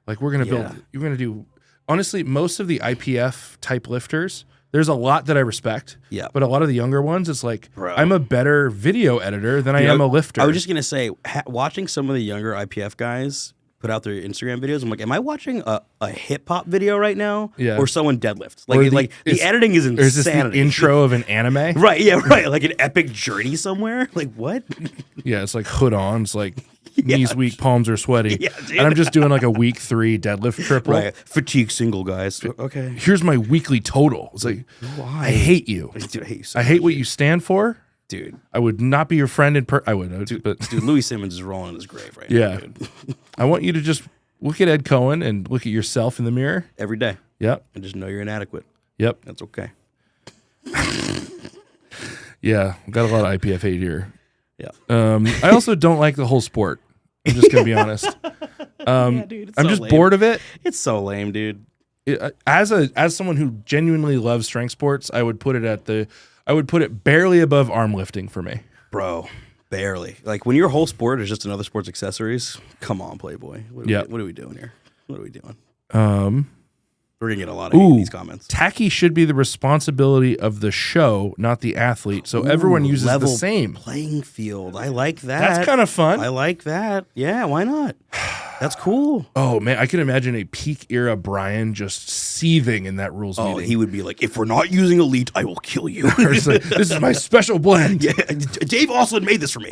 Speaker 1: Like we're gonna
Speaker 2: Yeah.
Speaker 1: you're gonna do honestly, most of the IPF type lifters, there's a lot that I respect.
Speaker 2: Yeah.
Speaker 1: But a lot of the younger ones, it's like
Speaker 2: Bro.
Speaker 1: I'm a better video editor than I am a lifter.
Speaker 2: I was just gonna say, watching some of the younger IPF guys put out their Instagram videos, I'm like, am I watching a hip hop video right now?
Speaker 1: Yeah.
Speaker 2: Or someone deadlifts?
Speaker 1: Or
Speaker 2: Like, the editing is
Speaker 1: or is this the
Speaker 2: insanity.
Speaker 1: intro of an anime?
Speaker 2: Right, yeah, right. Like an epic journey somewhere. Like what?
Speaker 1: Yeah, it's like hood on. It's like knees weak, palms are sweaty.
Speaker 2: Yeah, dude.
Speaker 1: And I'm just doing like a week 3 deadlift triple.
Speaker 2: Right. Fatigue single guys. Okay.
Speaker 1: Here's my weekly total. It's like
Speaker 2: Why?
Speaker 1: I hate you.
Speaker 2: Dude, I hate you so
Speaker 1: I hate what you stand for.
Speaker 2: dude.
Speaker 1: I would not be your friend in I would, but
Speaker 2: Dude, Louis Simmons is rolling in his grave right
Speaker 1: yeah.
Speaker 2: now, dude.
Speaker 1: I want you to just look at Ed Cohen and look at yourself in the mirror.
Speaker 2: Every day.
Speaker 1: Yep.
Speaker 2: And just know you're inadequate.
Speaker 1: Yep.
Speaker 2: That's okay.
Speaker 1: Yeah. Got a lot of IPF hate here.
Speaker 2: Yeah.
Speaker 1: I also don't like the whole sport. I'm just gonna be honest.
Speaker 2: dude, it's
Speaker 1: I'm
Speaker 2: so
Speaker 1: just
Speaker 2: lame.
Speaker 1: bored of it.
Speaker 2: It's so lame, dude.
Speaker 1: As someone who genuinely loves strength sports, I would put it barely above arm lifting for me.
Speaker 2: Bro, barely. Like when your whole sport is just another sport's accessories, come on, Playboy. What are we doing here? What are we doing? We're gonna get a lot of hate in these comments.
Speaker 1: Tacky should be the responsibility of the show, not the athlete. So everyone uses the
Speaker 2: level
Speaker 1: same.
Speaker 2: playing field. I like that.
Speaker 1: That's kind of fun.
Speaker 2: I like that. Yeah, why not? That's cool.
Speaker 1: Oh man, I can imagine a peak era Brian just seething in that rules
Speaker 2: Oh,
Speaker 1: meeting.
Speaker 2: he would be like, if we're not using Elite, I will kill you.
Speaker 1: Or it's like, this is my special blend.
Speaker 2: Yeah, Dave Osland made this for me.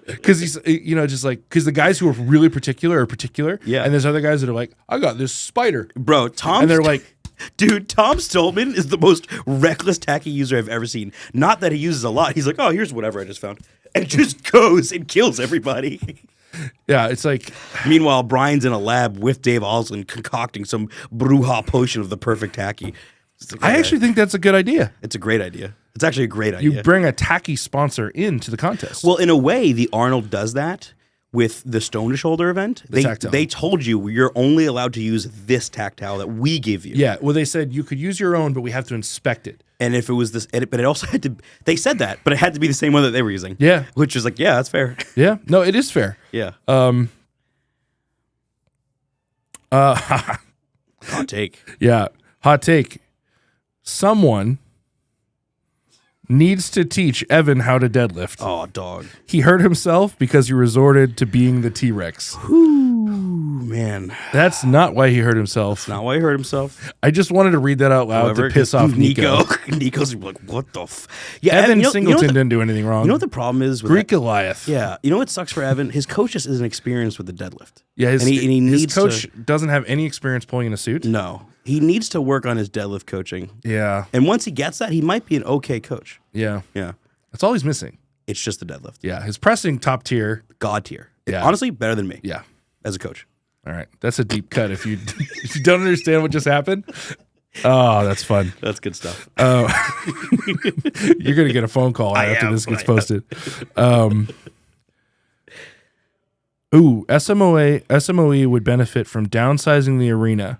Speaker 1: Because he's, just like, because the guys who are really particular are particular.
Speaker 2: Yeah.
Speaker 1: And there's other guys that are like, I got this spider.
Speaker 2: Bro, Tom.
Speaker 1: And they're like,
Speaker 2: dude, Tom Stolman is the most reckless tacky user I've ever seen. Not that he uses a lot. He's like, oh, here's whatever I just found. And just goes and kills everybody.
Speaker 1: yeah, it's like,
Speaker 2: Meanwhile, Brian's in a lab with Dave Osland concocting some Bruja potion of the perfect tacky. It's like,
Speaker 1: I
Speaker 2: okay.
Speaker 1: actually think that's a good idea.
Speaker 2: It's a great idea. It's actually a great idea.
Speaker 1: You bring a tacky sponsor into the contest.
Speaker 2: Well, in a way, the Arnold does that with the Stone to Shoulder event.
Speaker 1: tactile.
Speaker 2: They told you you're only allowed to use this tactile that we give you.
Speaker 1: yeah, well, they said you could use your own, but we have to inspect it.
Speaker 2: And if it was this, but it also had to, they said that, but it had to be the same one that they were using.
Speaker 1: Yeah.
Speaker 2: Which is like, yeah, that's fair.
Speaker 1: Yeah, no, it is fair.
Speaker 2: Yeah.
Speaker 1: Hot
Speaker 2: take.
Speaker 1: Yeah, hot take. Someone needs to teach Evan how to deadlift.
Speaker 2: Oh, dog.
Speaker 1: He hurt himself because he resorted to being the T-Rex.
Speaker 2: Ooh, man.
Speaker 1: That's not why he hurt himself.
Speaker 2: Not why he hurt himself.
Speaker 1: I just wanted to read that out loud
Speaker 2: However,
Speaker 1: to piss off Nico.
Speaker 2: Nico's like, what the Yeah,
Speaker 1: Evan
Speaker 2: you know
Speaker 1: Singleton
Speaker 2: what
Speaker 1: didn't do anything wrong.
Speaker 2: You know what the problem is with
Speaker 1: Greek
Speaker 2: that?
Speaker 1: Goliath.
Speaker 2: Yeah. You know what sucks for Evan? His coach just isn't experienced with the deadlift.
Speaker 1: Yeah, his,
Speaker 2: and he
Speaker 1: his
Speaker 2: needs
Speaker 1: coach doesn't have any experience pulling in a suit.
Speaker 2: No. He needs to work on his deadlift coaching.
Speaker 1: Yeah,
Speaker 2: And once he gets that, he might be an okay coach.
Speaker 1: yeah.
Speaker 2: Yeah.
Speaker 1: That's all he's missing.
Speaker 2: It's just the deadlift.
Speaker 1: Yeah, his pressing top tier.
Speaker 2: God tier.
Speaker 1: Yeah.
Speaker 2: Honestly, better than me
Speaker 1: Yeah.
Speaker 2: as a coach.
Speaker 1: All right, that's a deep cut. If you if you don't understand what just happened, oh, that's fun.
Speaker 2: That's good stuff.
Speaker 1: You're gonna get a phone call after this gets posted. SMOE would benefit from downsizing the arena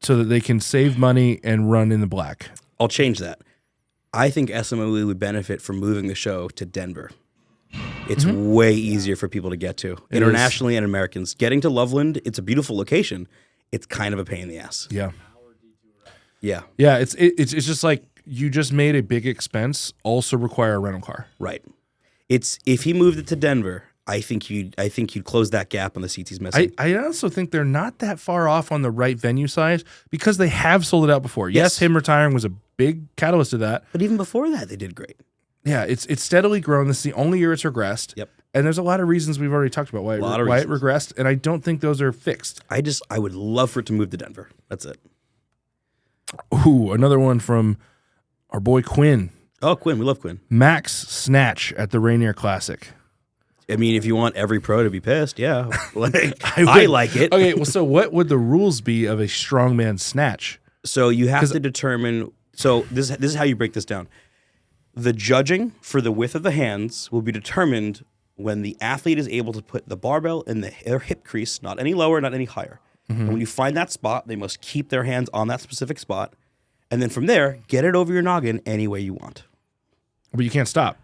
Speaker 1: so that they can save money and run in the black.
Speaker 2: I'll change that. I think SMOE would benefit from moving the show to Denver. It's way easier for people to get to internationally and Americans. Getting to Loveland, it's a beautiful location. It's kind of a pain in the ass.
Speaker 1: Yeah.
Speaker 2: Yeah.
Speaker 1: Yeah, it's just like you just made a big expense also require a rental car.
Speaker 2: Right. It's if he moved it to Denver, I think you'd close that gap on the seats he's missing.
Speaker 1: I also think they're not that far off on the right venue size because they have sold it out before. Yes, him retiring was a big catalyst to that.
Speaker 2: But even before that, they did great.
Speaker 1: Yeah, it's steadily grown. This is the only year it's regressed.
Speaker 2: Yep.
Speaker 1: And there's a lot of reasons we've already talked about why it regressed, and I don't think those are fixed.
Speaker 2: I would love for it to move to Denver. That's it.
Speaker 1: Ooh, another one from our boy Quinn.
Speaker 2: Oh, Quinn. We love Quinn.
Speaker 1: Max snatch at the Rainier Classic.
Speaker 2: I mean, if you want every pro to be pissed, yeah. I like it.
Speaker 1: Okay, well, so what would the rules be of a strongman snatch?
Speaker 2: So you have to determine. So this is how you break this down. The judging for the width of the hands will be determined when the athlete is able to put the barbell in their hip crease, not any lower, not any higher. And when you find that spot, they must keep their hands on that specific spot. And then from there, get it over your noggin any way you want.
Speaker 1: But you can't stop.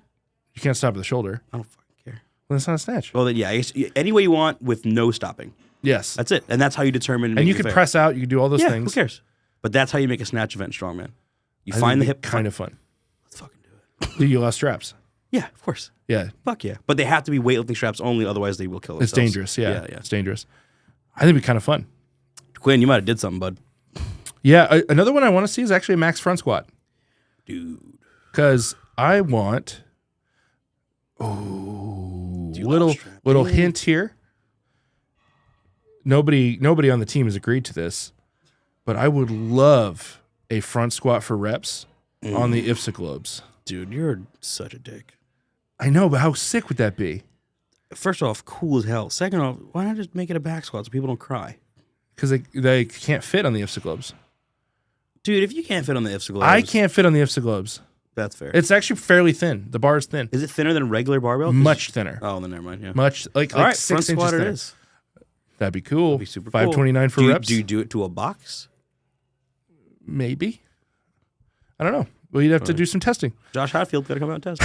Speaker 1: You can't stop at the shoulder.
Speaker 2: I don't fucking care.
Speaker 1: Well, that's not a snatch.
Speaker 2: Well, then, yeah, any way you want with no stopping.
Speaker 1: Yes.
Speaker 2: That's it. And that's how you determine.
Speaker 1: And you can press out. You can do all those things.
Speaker 2: Who cares? But that's how you make a snatch event strongman. You find the hip.
Speaker 1: Kind of fun.
Speaker 2: Let's fucking do it.
Speaker 1: Do you allow straps?
Speaker 2: Yeah, of course.
Speaker 1: Yeah.
Speaker 2: Fuck yeah. But they have to be weightlifting straps only, otherwise they will kill themselves.
Speaker 1: It's dangerous. Yeah.
Speaker 2: Yeah.
Speaker 1: It's dangerous. I think it'd be kind of fun.
Speaker 2: Quinn, you might have did something, bud.
Speaker 1: Yeah. Another one I want to see is actually a max front squat.
Speaker 2: Dude.
Speaker 1: Because I want. Oh, little hint here. Nobody on the team has agreed to this, but I would love a front squat for reps on the IFSA globes.
Speaker 2: Dude, you're such a dick.
Speaker 1: I know, but how sick would that be?
Speaker 2: First off, cool as hell. Second off, why not just make it a back squat so people don't cry?
Speaker 1: Because they can't fit on the IFSA globes.
Speaker 2: Dude, if you can't fit on the IFSA globes,
Speaker 1: I can't fit on the IFSA globes.
Speaker 2: That's fair.
Speaker 1: It's actually fairly thin. The bar is thin.
Speaker 2: Is it thinner than a regular barbell?
Speaker 1: Much thinner.
Speaker 2: Oh, then never mind. Yeah.
Speaker 1: Much like
Speaker 2: All right,
Speaker 1: 6
Speaker 2: front
Speaker 1: inches
Speaker 2: squat
Speaker 1: thinner.
Speaker 2: it is.
Speaker 1: That'd be cool.
Speaker 2: That'd be super cool.
Speaker 1: 529 for reps.
Speaker 2: Do you do it to a box?
Speaker 1: Maybe. I don't know. Well, you'd have to do some testing.
Speaker 2: Josh Hatfield got to come out and test.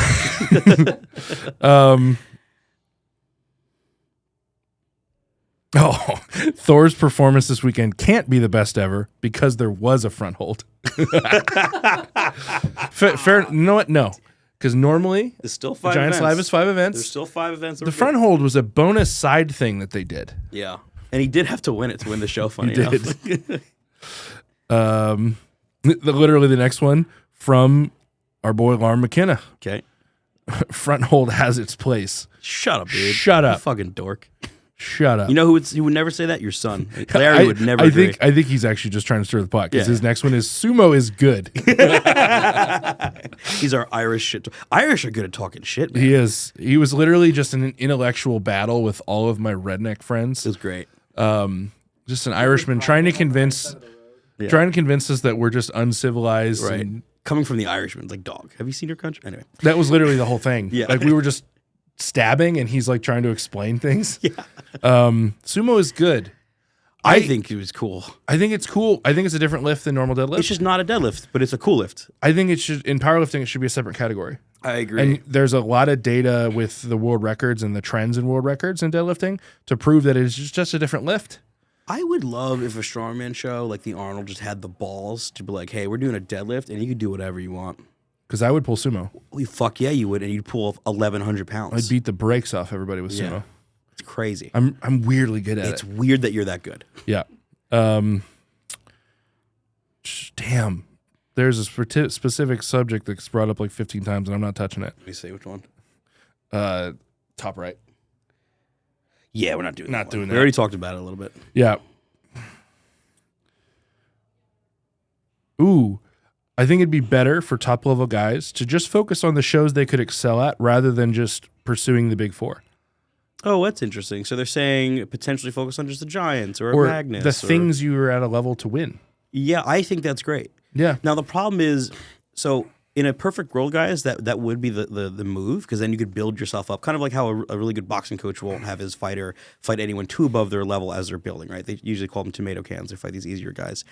Speaker 1: Thor's performance this weekend can't be the best ever because there was a front hold. Fair. You know what? No. Because normally,
Speaker 2: There's still 5
Speaker 1: Giants
Speaker 2: events.
Speaker 1: Live is 5 events.
Speaker 2: There's still 5 events.
Speaker 1: The front hold was a bonus side thing that they did.
Speaker 2: Yeah. And he did have to win it to win the show, funny enough.
Speaker 1: Literally the next one from our boy Lauren McKenna.
Speaker 2: Okay.
Speaker 1: Front hold has its place.
Speaker 2: Shut up, dude.
Speaker 1: Shut up.
Speaker 2: You fucking dork.
Speaker 1: Shut up.
Speaker 2: You know who would never say that? Your son. Larry would never agree.
Speaker 1: I think he's actually just trying to stir the pot because his next one is sumo is good.
Speaker 2: He's our Irish shit. Irish are good at talking shit, man.
Speaker 1: He is. He was literally just in an intellectual battle with all of my redneck friends.
Speaker 2: It was great.
Speaker 1: Just an Irishman trying to convince us that we're just uncivilized.
Speaker 2: Right.
Speaker 1: And
Speaker 2: Coming from the Irishman, it's like, dog, have you seen your country? Anyway.
Speaker 1: that was literally the whole thing.
Speaker 2: Yeah.
Speaker 1: Like we were just stabbing and he's like trying to explain things.
Speaker 2: Yeah.
Speaker 1: Sumo is good.
Speaker 2: I think it was cool.
Speaker 1: I think it's cool. I think it's a different lift than normal deadlift.
Speaker 2: It's just not a deadlift, but it's a cool lift.
Speaker 1: I think it should, in powerlifting, it should be a separate category.
Speaker 2: I agree.
Speaker 1: And there's a lot of data with the world records and the trends in world records in deadlifting to prove that it's just a different lift.
Speaker 2: I would love if a strongman show like the Arnold just had the balls to be like, hey, we're doing a deadlift and you can do whatever you want.
Speaker 1: Because I would pull sumo.
Speaker 2: Well, fuck yeah, you would, and you'd pull 1,100 pounds.
Speaker 1: I'd beat the brakes off everybody with sumo.
Speaker 2: It's crazy.
Speaker 1: I'm weirdly good at it.
Speaker 2: It's weird that you're that good.
Speaker 1: Yeah. Damn. There's a specific subject that's brought up like 15 times and I'm not touching it.
Speaker 2: Let me see which one.
Speaker 1: Top right.
Speaker 2: Yeah, we're not doing that.
Speaker 1: Doing
Speaker 2: We
Speaker 1: that.
Speaker 2: already talked about it a little bit.
Speaker 1: Yeah. Ooh. I think it'd be better for top level guys to just focus on the shows they could excel at rather than just pursuing the big four.
Speaker 2: Oh, that's interesting. So they're saying potentially focus on just the Giants or
Speaker 1: Or
Speaker 2: Magnus.
Speaker 1: the things you are at a level to win.
Speaker 2: Yeah, I think that's great.
Speaker 1: Yeah.
Speaker 2: Now the problem is, so in a perfect world, guys, that would be the move, because then you could build yourself up, kind of like how a really good boxing coach won't have his fighter fight anyone too above their level as they're building, right? They usually call them tomato cans. They fight these easier guys.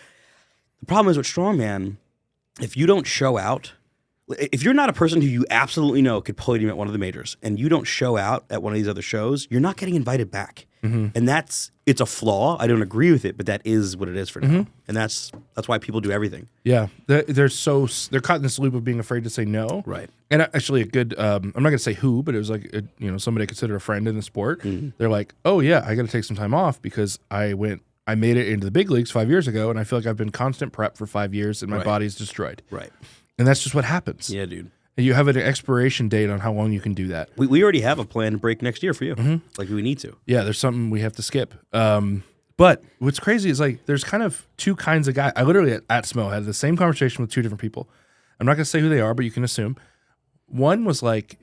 Speaker 2: The problem is with Strongman, if you don't show out, if you're not a person who you absolutely know could podium at one of the majors and you don't show out at one of these other shows, you're not getting invited back. And it's a flaw. I don't agree with it, but that is what it is for now. And that's why people do everything.
Speaker 1: Yeah. They're caught in this loop of being afraid to say no.
Speaker 2: Right.
Speaker 1: And actually a good, I'm not going to say who, but it was like, somebody I consider a friend in the sport. They're like, oh yeah, I got to take some time off because I made it into the big leagues 5 years ago, and I feel like I've been constant prep for 5 years, and my body's destroyed.
Speaker 2: Right.
Speaker 1: And that's just what happens.
Speaker 2: Yeah, dude.
Speaker 1: And you have an expiration date on how long you can do that.
Speaker 2: We already have a planned break next year for you. Like we need to.
Speaker 1: Yeah, there's something we have to skip. But what's crazy is like there's kind of two kinds of guys. I literally at Smo had the same conversation with two different people. I'm not going to say who they are, but you can assume. One was like,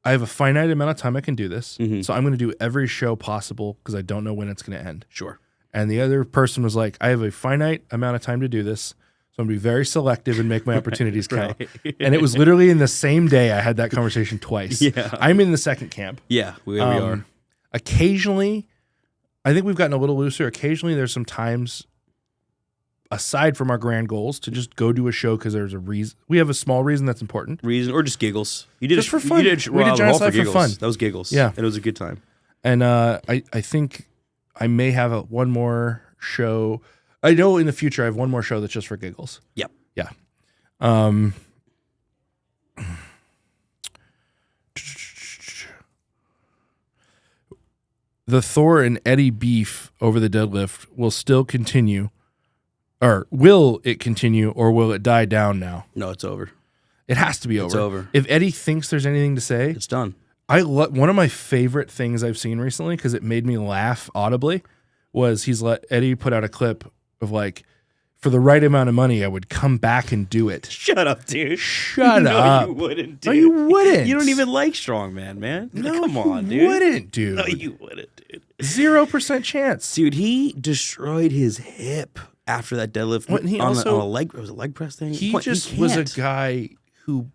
Speaker 1: I have a finite amount of time I can do this, so I'm going to do every show possible because I don't know when it's going to end.
Speaker 2: Sure.
Speaker 1: And the other person was like, I have a finite amount of time to do this, so I'm going to be very selective and make my opportunities count. And it was literally in the same day I had that conversation twice.
Speaker 2: Yeah.
Speaker 1: I'm in the second camp.
Speaker 2: Yeah, we are.
Speaker 1: Occasionally, I think we've gotten a little looser. Occasionally, there's some times, aside from our grand goals, to just go do a show because there's a reason. We have a small reason that's important.
Speaker 2: Reason or just giggles. You did
Speaker 1: Just
Speaker 2: it
Speaker 1: for fun.
Speaker 2: You did
Speaker 1: We did Giants Live for
Speaker 2: giggles.
Speaker 1: fun.
Speaker 2: That was giggles.
Speaker 1: Yeah.
Speaker 2: And it was a good time.
Speaker 1: And I think I may have one more show. I know in the future I have one more show that's just for giggles.
Speaker 2: Yep.
Speaker 1: Yeah. The Thor and Eddie beef over the deadlift will still continue, or will it continue, or will it die down now?
Speaker 2: No, it's over.
Speaker 1: It has to be over.
Speaker 2: It's over.
Speaker 1: If Eddie thinks there's anything to say,
Speaker 2: It's done.
Speaker 1: one of my favorite things I've seen recently, because it made me laugh audibly, was he's let Eddie put out a clip of like, for the right amount of money, I would come back and do it.
Speaker 2: Shut up, dude.
Speaker 1: Shut
Speaker 2: no,
Speaker 1: up.
Speaker 2: you wouldn't, dude.
Speaker 1: No, you wouldn't.
Speaker 2: You don't even like Strongman, man.
Speaker 1: No,
Speaker 2: come on,
Speaker 1: you
Speaker 2: dude.
Speaker 1: wouldn't, dude.
Speaker 2: No, you wouldn't, dude.
Speaker 1: 0% chance.
Speaker 2: Dude, he destroyed his hip after that deadlift
Speaker 1: What, and he
Speaker 2: on
Speaker 1: also-
Speaker 2: a leg. It was a leg press thing.
Speaker 1: He
Speaker 2: What,
Speaker 1: just was a
Speaker 2: can't.
Speaker 1: guy who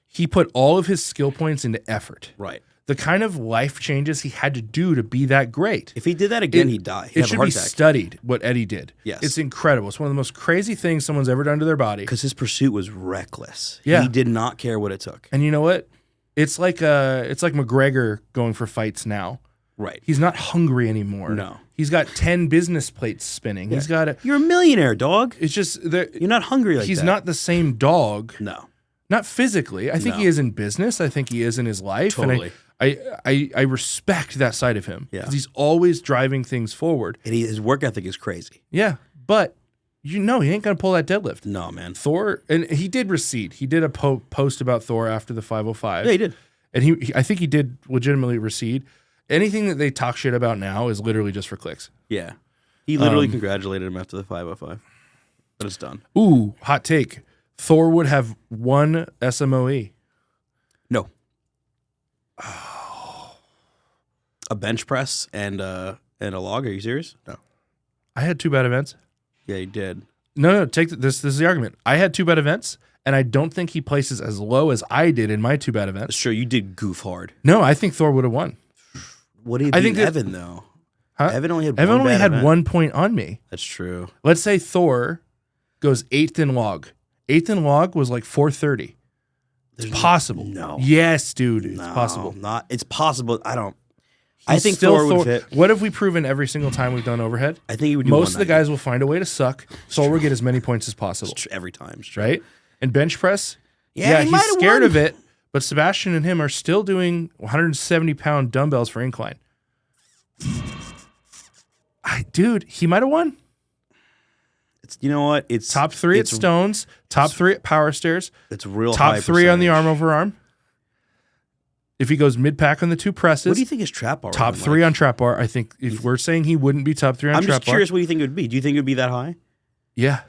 Speaker 1: he put all of his skill points into effort.
Speaker 2: Right.
Speaker 1: The kind of life changes he had to do to be that great.
Speaker 2: If he did that again, he'd die. He'd
Speaker 1: It
Speaker 2: have a
Speaker 1: should
Speaker 2: heart
Speaker 1: be
Speaker 2: attack.
Speaker 1: studied what Eddie did.
Speaker 2: Yes.
Speaker 1: It's incredible. It's one of the most crazy things someone's ever done to their body.
Speaker 2: Because his pursuit was reckless.
Speaker 1: Yeah.
Speaker 2: He did not care what it took.
Speaker 1: And you know what? It's like McGregor going for fights now.
Speaker 2: Right.
Speaker 1: He's not hungry anymore.
Speaker 2: No.
Speaker 1: He's got 10 business plates spinning. He's got
Speaker 2: You're a millionaire, dog.
Speaker 1: it's just
Speaker 2: You're not hungry like
Speaker 1: he's
Speaker 2: that.
Speaker 1: not the same dog.
Speaker 2: No.
Speaker 1: Not physically. I think
Speaker 2: No.
Speaker 1: he is in business. I think he is in his life.
Speaker 2: Totally.
Speaker 1: And I respect that side of him.
Speaker 2: Yeah.
Speaker 1: Because he's always driving things forward.
Speaker 2: And his work ethic is crazy.
Speaker 1: Yeah. But he ain't gonna pull that deadlift.
Speaker 2: No, man.
Speaker 1: Thor, and he did recede. He did a post about Thor after the 505.
Speaker 2: Yeah, he did.
Speaker 1: And I think he did legitimately recede. Anything that they talk shit about now is literally just for clicks.
Speaker 2: Yeah. He literally congratulated him after the 505. But it's done.
Speaker 1: Ooh, hot take. Thor would have one SMOE.
Speaker 2: No. A bench press and a log. Are you serious? No.
Speaker 1: I had 2 bad events.
Speaker 2: Yeah, he did.
Speaker 1: No, take this. This is the argument. I had 2 bad events, and I don't think he places as low as I did in my 2 bad events.
Speaker 2: Sure, you did goof hard.
Speaker 1: No, I think Thor would have won.
Speaker 2: What did he
Speaker 1: I
Speaker 2: beat
Speaker 1: think that-
Speaker 2: Evan, though?
Speaker 1: Huh?
Speaker 2: Evan only had
Speaker 1: Evan
Speaker 2: one
Speaker 1: only
Speaker 2: bad
Speaker 1: had
Speaker 2: event.
Speaker 1: 1 point on me.
Speaker 2: That's true.
Speaker 1: Let's say Thor goes 8th in log. 8th in log was like 430. It's possible.
Speaker 2: No.
Speaker 1: Yes, dude. It's
Speaker 2: No,
Speaker 1: possible.
Speaker 2: Not. It's possible. I don't. I
Speaker 1: He's
Speaker 2: think
Speaker 1: still
Speaker 2: Thor would fit.
Speaker 1: What have we proven every single time we've done overhead?
Speaker 2: I think he would do
Speaker 1: Most of the
Speaker 2: 190.
Speaker 1: guys will find a way to suck. Thor will get as many points as possible.
Speaker 2: Every time. It's true.
Speaker 1: Right? And bench press,
Speaker 2: Yeah, he
Speaker 1: he's
Speaker 2: might have
Speaker 1: scared
Speaker 2: won.
Speaker 1: of it, but Sebastian and him are still doing 170-pound dumbbells for incline. Dude, he might have won.
Speaker 2: You know what? It's
Speaker 1: Top 3 at
Speaker 2: it's,
Speaker 1: stones, top 3 at power stairs,
Speaker 2: It's real
Speaker 1: top
Speaker 2: high
Speaker 1: 3 on the arm
Speaker 2: percentage.
Speaker 1: over arm. If he goes mid pack on the 2 presses,
Speaker 2: What do you think his trap bar?
Speaker 1: top
Speaker 2: would
Speaker 1: 3
Speaker 2: like?
Speaker 1: on trap bar. I think if we're saying he wouldn't be top 3 on
Speaker 2: I'm
Speaker 1: trap
Speaker 2: just curious. What do you think it would be? Do you think it would be that high?
Speaker 1: bar, yeah,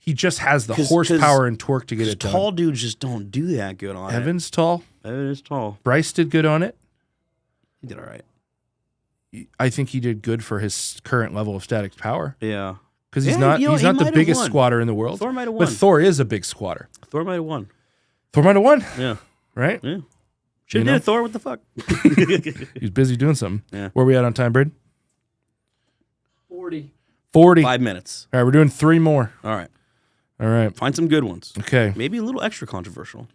Speaker 1: He just has the
Speaker 2: 'Cause-
Speaker 1: horsepower and torque to get it done.
Speaker 2: Tall dudes just don't do that good on
Speaker 1: Evan's tall.
Speaker 2: it. Evan is tall.
Speaker 1: Bryce did good on it.
Speaker 2: He did all right.
Speaker 1: I think he did good for his current level of static power
Speaker 2: Yeah.
Speaker 1: because he's
Speaker 2: Yeah,
Speaker 1: not
Speaker 2: you know,
Speaker 1: he's
Speaker 2: he
Speaker 1: not
Speaker 2: might
Speaker 1: the
Speaker 2: have
Speaker 1: biggest
Speaker 2: won.
Speaker 1: squatter in the world.
Speaker 2: Thor might have
Speaker 1: But
Speaker 2: won.
Speaker 1: Thor is a big squatter.
Speaker 2: Thor might have won.
Speaker 1: Thor might have won,
Speaker 2: Yeah.
Speaker 1: right?
Speaker 2: Yeah. Should have
Speaker 1: know?
Speaker 2: did it, Thor. What the fuck?
Speaker 1: He's busy doing something.
Speaker 2: Yeah.
Speaker 1: Where are we at on time, Braden?
Speaker 3: 40.
Speaker 1: 40.
Speaker 2: 5 minutes.
Speaker 1: All right, we're doing 3 more.
Speaker 2: All right.
Speaker 1: All right.
Speaker 2: Find some good ones.
Speaker 1: Okay.
Speaker 2: Maybe a little extra controversial.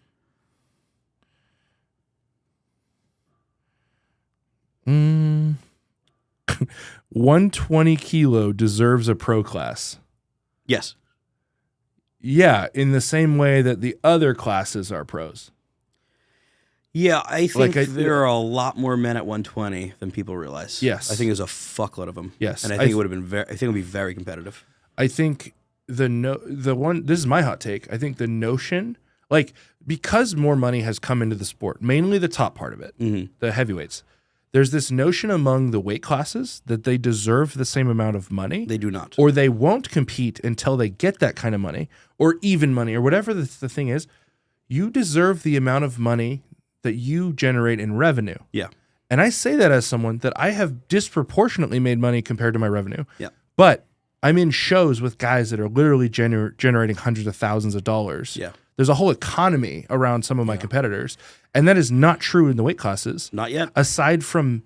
Speaker 1: 120 kilo deserves a pro class.
Speaker 2: Yes.
Speaker 1: Yeah, in the same way that the other classes are pros.
Speaker 2: Yeah, I think
Speaker 1: Like,
Speaker 2: there are a lot more men at 120 than people realize.
Speaker 1: Yes.
Speaker 2: I think there's a fuckload of them.
Speaker 1: Yes.
Speaker 2: And I think it would have been very. I think it would be very competitive.
Speaker 1: I think the one, this is my hot take. I think the notion, like, because more money has come into the sport, mainly the top part of it, the heavyweights, there's this notion among the weight classes that they deserve the same amount of money.
Speaker 2: They do not.
Speaker 1: Or they won't compete until they get that kind of money or even money or whatever the thing is. You deserve the amount of money that you generate in revenue.
Speaker 2: Yeah.
Speaker 1: And I say that as someone that I have disproportionately made money compared to my revenue.
Speaker 2: Yeah.
Speaker 1: But I'm in shows with guys that are literally generating hundreds of thousands of dollars.
Speaker 2: Yeah.
Speaker 1: There's a whole economy around some of my competitors. And that is not true in the weight classes.
Speaker 2: Not yet.
Speaker 1: Aside from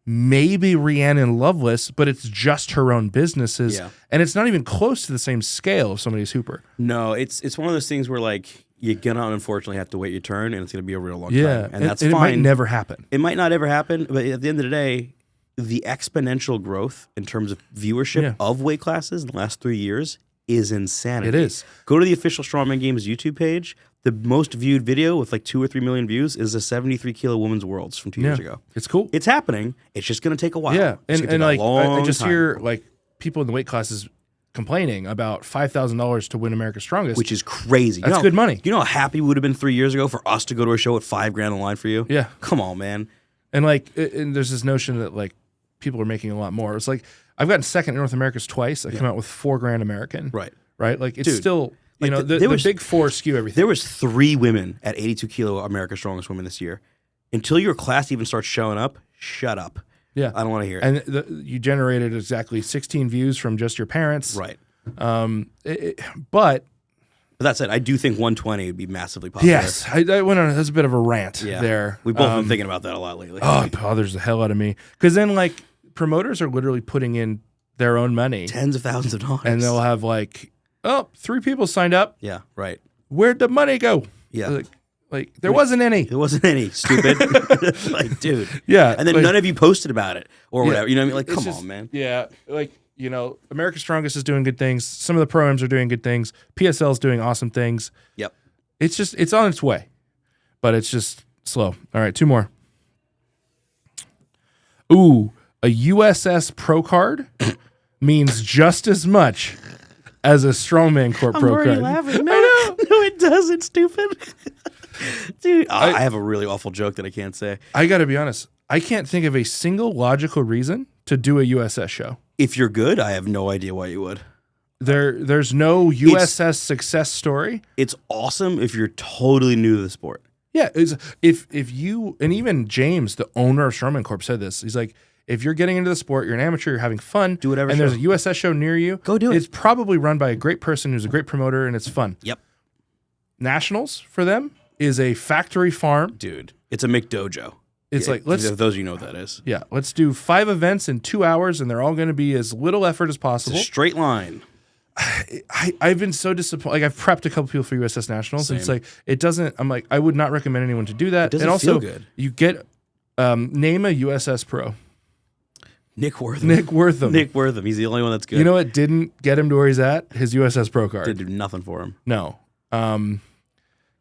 Speaker 1: maybe Rhiannon Loveless, but it's just her own businesses.
Speaker 2: Yeah.
Speaker 1: And it's not even close to the same scale of somebody's hooper.
Speaker 2: No, it's one of those things where like you're gonna unfortunately have to wait your turn, and it's gonna be a real long
Speaker 1: Yeah.
Speaker 2: time, and that's
Speaker 1: it
Speaker 2: fine.
Speaker 1: might never happen.
Speaker 2: It might not ever happen, but at the end of the day, the exponential growth in terms of viewership of weight classes in the last 3 years is insanity.
Speaker 1: It is.
Speaker 2: Go to the official Strongman Games YouTube page. The most viewed video with like 2 or 3 million views is a 73 kilo women's worlds from 2 years ago.
Speaker 1: It's cool.
Speaker 2: It's happening. It's just going to take a while.
Speaker 1: Yeah,
Speaker 2: It's
Speaker 1: and
Speaker 2: gonna take
Speaker 1: like
Speaker 2: a long
Speaker 1: I just
Speaker 2: time,
Speaker 1: hear like people in the weight classes complaining about $5,000 to win America's Strongest,
Speaker 2: which is crazy.
Speaker 1: That's good money.
Speaker 2: You know how happy we would have been 3 years ago for us to go to a show with $5,000 on the line for you?
Speaker 1: Yeah.
Speaker 2: Come on, man.
Speaker 1: and like and there's this notion that like people are making a lot more. It's like I've gotten second in North America's twice. I come out with $4,000 American. Right. Like it's
Speaker 2: Dude,
Speaker 1: still you know
Speaker 2: there
Speaker 1: the
Speaker 2: was-
Speaker 1: big four skew everything.
Speaker 2: There was 3 women at 82 kilo America's Strongest Women this year. Until your class even starts showing up, shut up.
Speaker 1: Yeah,
Speaker 2: I don't want to hear it.
Speaker 1: and you generated exactly 16 views from just your parents.
Speaker 2: Right.
Speaker 1: But
Speaker 2: But that said, I do think 120 would be massively popular.
Speaker 1: yes, I went on. That's a bit of a rant
Speaker 2: Yeah.
Speaker 1: there.
Speaker 2: We've both been thinking about that a lot lately.
Speaker 1: Oh, it bothers the hell out of me because then like promoters are literally putting in their own money,
Speaker 2: Tens of thousands of dollars.
Speaker 1: and they'll have like, oh, 3 people signed up.
Speaker 2: Yeah, right.
Speaker 1: Where'd the money go?
Speaker 2: Yeah.
Speaker 1: Like there wasn't any.
Speaker 2: There wasn't any, stupid. Like, dude.
Speaker 1: Yeah,
Speaker 2: And then
Speaker 1: like-
Speaker 2: none of you posted about it or whatever. You know what I mean? Like,
Speaker 1: It's
Speaker 2: come
Speaker 1: just-
Speaker 2: on, man.
Speaker 1: Yeah, like you know, America's Strongest is doing good things. Some of the pro-ams are doing good things. PSL is doing awesome things.
Speaker 2: Yep.
Speaker 1: It's on its way, but it's just slow. All right, 2 more. Ooh, a USS Pro card means just as much as a Strongman Corp Pro card.
Speaker 2: laughing. No, no, it doesn't, stupid. Dude, I have a really awful joke that I can't say.
Speaker 1: I got to be honest. I can't think of a single logical reason to do a USS show.
Speaker 2: If you're good, I have no idea why you would.
Speaker 1: There's no USS success story.
Speaker 2: It's awesome if you're totally new to the sport.
Speaker 1: Yeah, if you and even James, the owner of Strongman Corp, said this. He's like, if you're getting into the sport, you're an amateur, you're having fun,
Speaker 2: Do whatever
Speaker 1: and
Speaker 2: show.
Speaker 1: there's a USS show near you,
Speaker 2: Go do it.
Speaker 1: It's probably run by a great person who's a great promoter, and it's fun.
Speaker 2: Yep.
Speaker 1: Nationals for them is a factory farm.
Speaker 2: Dude, it's a McDojo.
Speaker 1: It's like let's
Speaker 2: If those of you know what that is.
Speaker 1: let's do 5 events in 2 hours, and they're all going to be as little effort as
Speaker 2: It's
Speaker 1: possible.
Speaker 2: a straight line.
Speaker 1: I've been so disappointed. Like I've prepped a couple people for USS Nationals. And it's
Speaker 2: Same.
Speaker 1: like it doesn't. I'm like I would not recommend anyone to do that.
Speaker 2: It doesn't
Speaker 1: and also,
Speaker 2: feel good.
Speaker 1: you get name a USS Pro.
Speaker 2: Nick Wortham.
Speaker 1: Nick Wortham.
Speaker 2: Nick Wortham. He's the only one that's good.
Speaker 1: You know what didn't get him to where he's at? His USS Pro card.
Speaker 2: Didn't do nothing for him.
Speaker 1: No.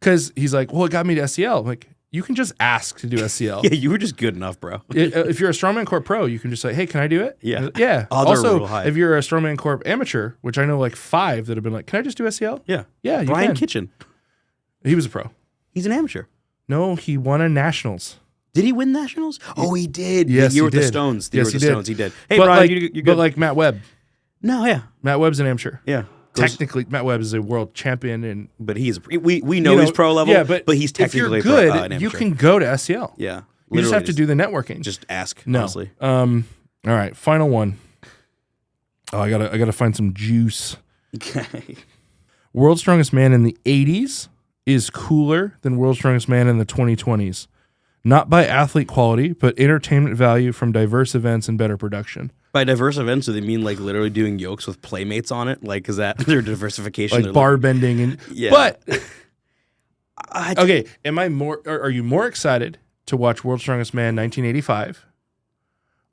Speaker 1: Because he's like, well, it got me to SCL. I'm like, you can just ask to do SCL.
Speaker 2: Yeah, you were just good enough, bro.
Speaker 1: If you're a Strongman Corp Pro, you can just say, hey, can I do it?
Speaker 2: Yeah.
Speaker 1: Yeah.
Speaker 2: Odds are
Speaker 1: Also,
Speaker 2: real high.
Speaker 1: if you're a Strongman Corp amateur, which I know like 5 that have been like, can I just do SCL?
Speaker 2: Yeah.
Speaker 1: Yeah, you
Speaker 2: Brian
Speaker 1: can.
Speaker 2: Kitchen.
Speaker 1: He was a pro.
Speaker 2: He's an amateur.
Speaker 1: No, he won a Nationals.
Speaker 2: Did he win nationals? Oh, he did.
Speaker 1: Yes,
Speaker 2: the year
Speaker 1: he
Speaker 2: with the
Speaker 1: did.
Speaker 2: Stones. The
Speaker 1: Yes,
Speaker 2: year with
Speaker 1: he
Speaker 2: the
Speaker 1: did.
Speaker 2: Stones. He did. Hey,
Speaker 1: but
Speaker 2: Brian,
Speaker 1: like,
Speaker 2: you're good.
Speaker 1: but like Matt Webb.
Speaker 2: No, yeah.
Speaker 1: Matt Webb's an amateur.
Speaker 2: Yeah.
Speaker 1: technically Matt Webb is a world champion, and
Speaker 2: but we know he's pro level.
Speaker 1: Yeah,
Speaker 2: but he's technically
Speaker 1: if you're good,
Speaker 2: an
Speaker 1: you
Speaker 2: amateur.
Speaker 1: can go to SCL.
Speaker 2: Yeah,
Speaker 1: You just
Speaker 2: literally
Speaker 1: have to do the networking.
Speaker 2: Just ask.
Speaker 1: No.
Speaker 2: Honestly.
Speaker 1: All right, final one. Oh, I gotta find some juice.
Speaker 2: Okay.
Speaker 1: World's Strongest Man in the 80s is cooler than World's Strongest Man in the 2020s. Not by athlete quality, but entertainment value from diverse events and better production.
Speaker 2: By diverse events, do they mean like literally doing yokes with playmates on it? Like, is that their diversification?
Speaker 1: Like bar bending and
Speaker 2: Yeah.
Speaker 1: But okay, are you more excited to watch World's Strongest Man 1985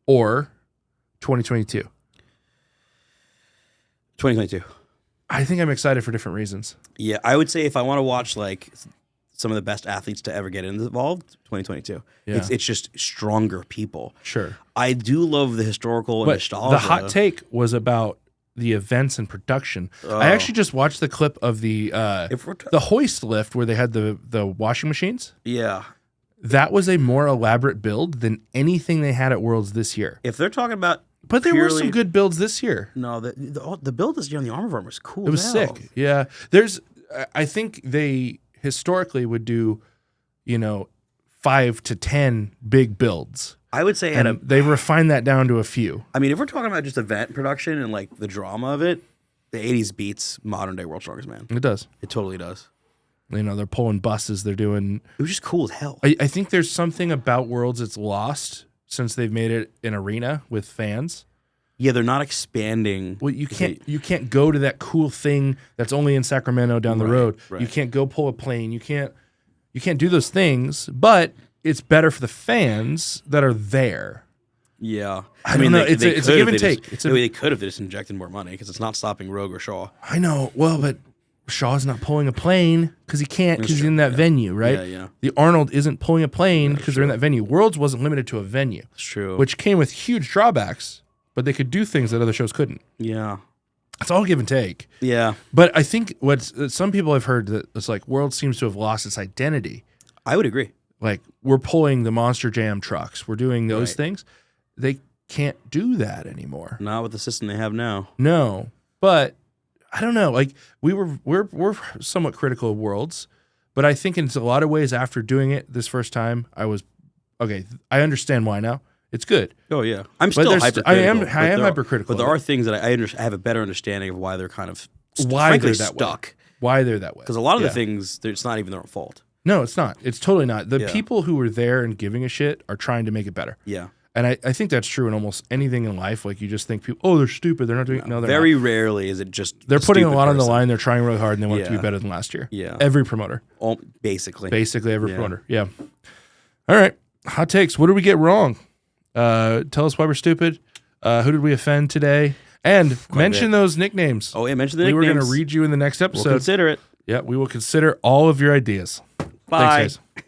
Speaker 1: or 2022?
Speaker 2: 2022.
Speaker 1: I think I'm excited for different reasons.
Speaker 2: Yeah, I would say if I want to watch like some of the best athletes to ever get involved, 2022.
Speaker 1: Yeah.
Speaker 2: It's just stronger people.
Speaker 1: Sure.
Speaker 2: I do love the historical and
Speaker 1: But
Speaker 2: nostalgia.
Speaker 1: the hot take was about the events and production.
Speaker 2: Oh.
Speaker 1: I actually just watched the clip of the hoist lift where they had the washing machines.
Speaker 2: Yeah.
Speaker 1: That was a more elaborate build than anything they had at Worlds this year.
Speaker 2: If they're talking about
Speaker 1: But there were some good builds this year.
Speaker 2: No, the build this year on the armor was cool.
Speaker 1: It was sick. Yeah. I think they historically would do, 5 to 10 big builds.
Speaker 2: I would say
Speaker 1: they refined that down to a few.
Speaker 2: I mean, if we're talking about just event production and like the drama of it, the 80s beats modern day World's Strongest Man.
Speaker 1: It does.
Speaker 2: It totally does.
Speaker 1: They're pulling buses. They're doing.
Speaker 2: It was just cool as hell.
Speaker 1: I think there's something about Worlds that's lost since they've made it an arena with fans.
Speaker 2: Yeah, they're not expanding.
Speaker 1: Well, you can't go to that cool thing that's only in Sacramento down the road.
Speaker 2: Right.
Speaker 1: You can't go pull a plane. You can't do those things, but it's better for the fans that are there.
Speaker 2: Yeah.
Speaker 1: I mean, it's a give and take.
Speaker 2: They could have just injected more money because it's not stopping Rogue or Shaw.
Speaker 1: I know. Well, but Shaw's not pulling a plane because he can't because he's in that venue, right?
Speaker 2: Yeah, yeah.
Speaker 1: The Arnold isn't pulling a plane because they're in that venue. Worlds wasn't limited to a venue.
Speaker 2: It's true.
Speaker 1: Which came with huge drawbacks, but they could do things that other shows couldn't.
Speaker 2: Yeah.
Speaker 1: It's all give and take.
Speaker 2: Yeah.
Speaker 1: But I think some people have heard that it's like World seems to have lost its identity.
Speaker 2: I would agree.
Speaker 1: Like we're pulling the Monster Jam trucks. We're doing those things. They can't do that anymore.
Speaker 2: Not with the system they have now.
Speaker 1: No. But I don't know. Like we're somewhat critical of Worlds, but I think in a lot of ways after doing it this first time, I was okay. I understand why now. It's good.
Speaker 2: Oh yeah, I'm still hypercritical.
Speaker 1: I am hypercritical,
Speaker 2: but there are things that I have a better understanding of why they're kind of
Speaker 1: why they're
Speaker 2: that
Speaker 1: stuck.
Speaker 2: Way.
Speaker 1: Why they're that way?
Speaker 2: Because a lot of the things, it's not even their own fault.
Speaker 1: No, it's not. It's totally not. The people who are there and giving a shit are trying to make it better.
Speaker 2: Yeah.
Speaker 1: And I think that's true in almost anything in life. Like you just think people, they're stupid. They're not doing. No, they're
Speaker 2: very
Speaker 1: not.
Speaker 2: rarely is it just.
Speaker 1: They're putting a lot on the line. They're trying really hard, and they want it to be better than last year.
Speaker 2: Yeah.
Speaker 1: Every promoter.
Speaker 2: Basically
Speaker 1: every promoter. Yeah. All right. Hot takes. What did we get wrong? Tell us why we're stupid. Who did we offend today? And mention those nicknames.
Speaker 2: Oh yeah, mention the nicknames.
Speaker 1: We were going to read you in the next episode.
Speaker 2: We'll consider it.
Speaker 1: Yeah, we will consider all of your ideas.
Speaker 2: Bye.
Speaker 1: Thanks, guys.